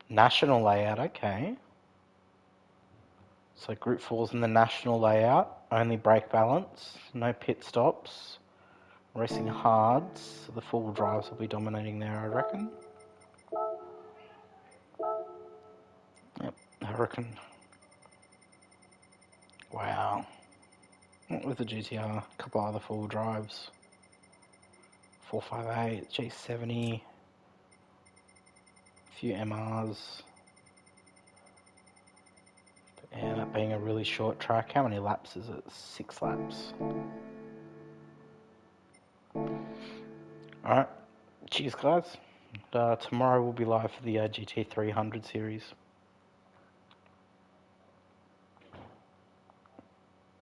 National layout, okay. So Group 4's in the national layout. Only brake balance, no pit stops. Racing hards, so the full drives will be dominating there, I reckon. Yep, I reckon. Wow. What with the GTR, a couple other full drives. 458, G70, a few MRs. But yeah, that being a really short track. How many laps is it? 6 laps. Alright, cheers guys. Tomorrow we'll be live for the GT300 series.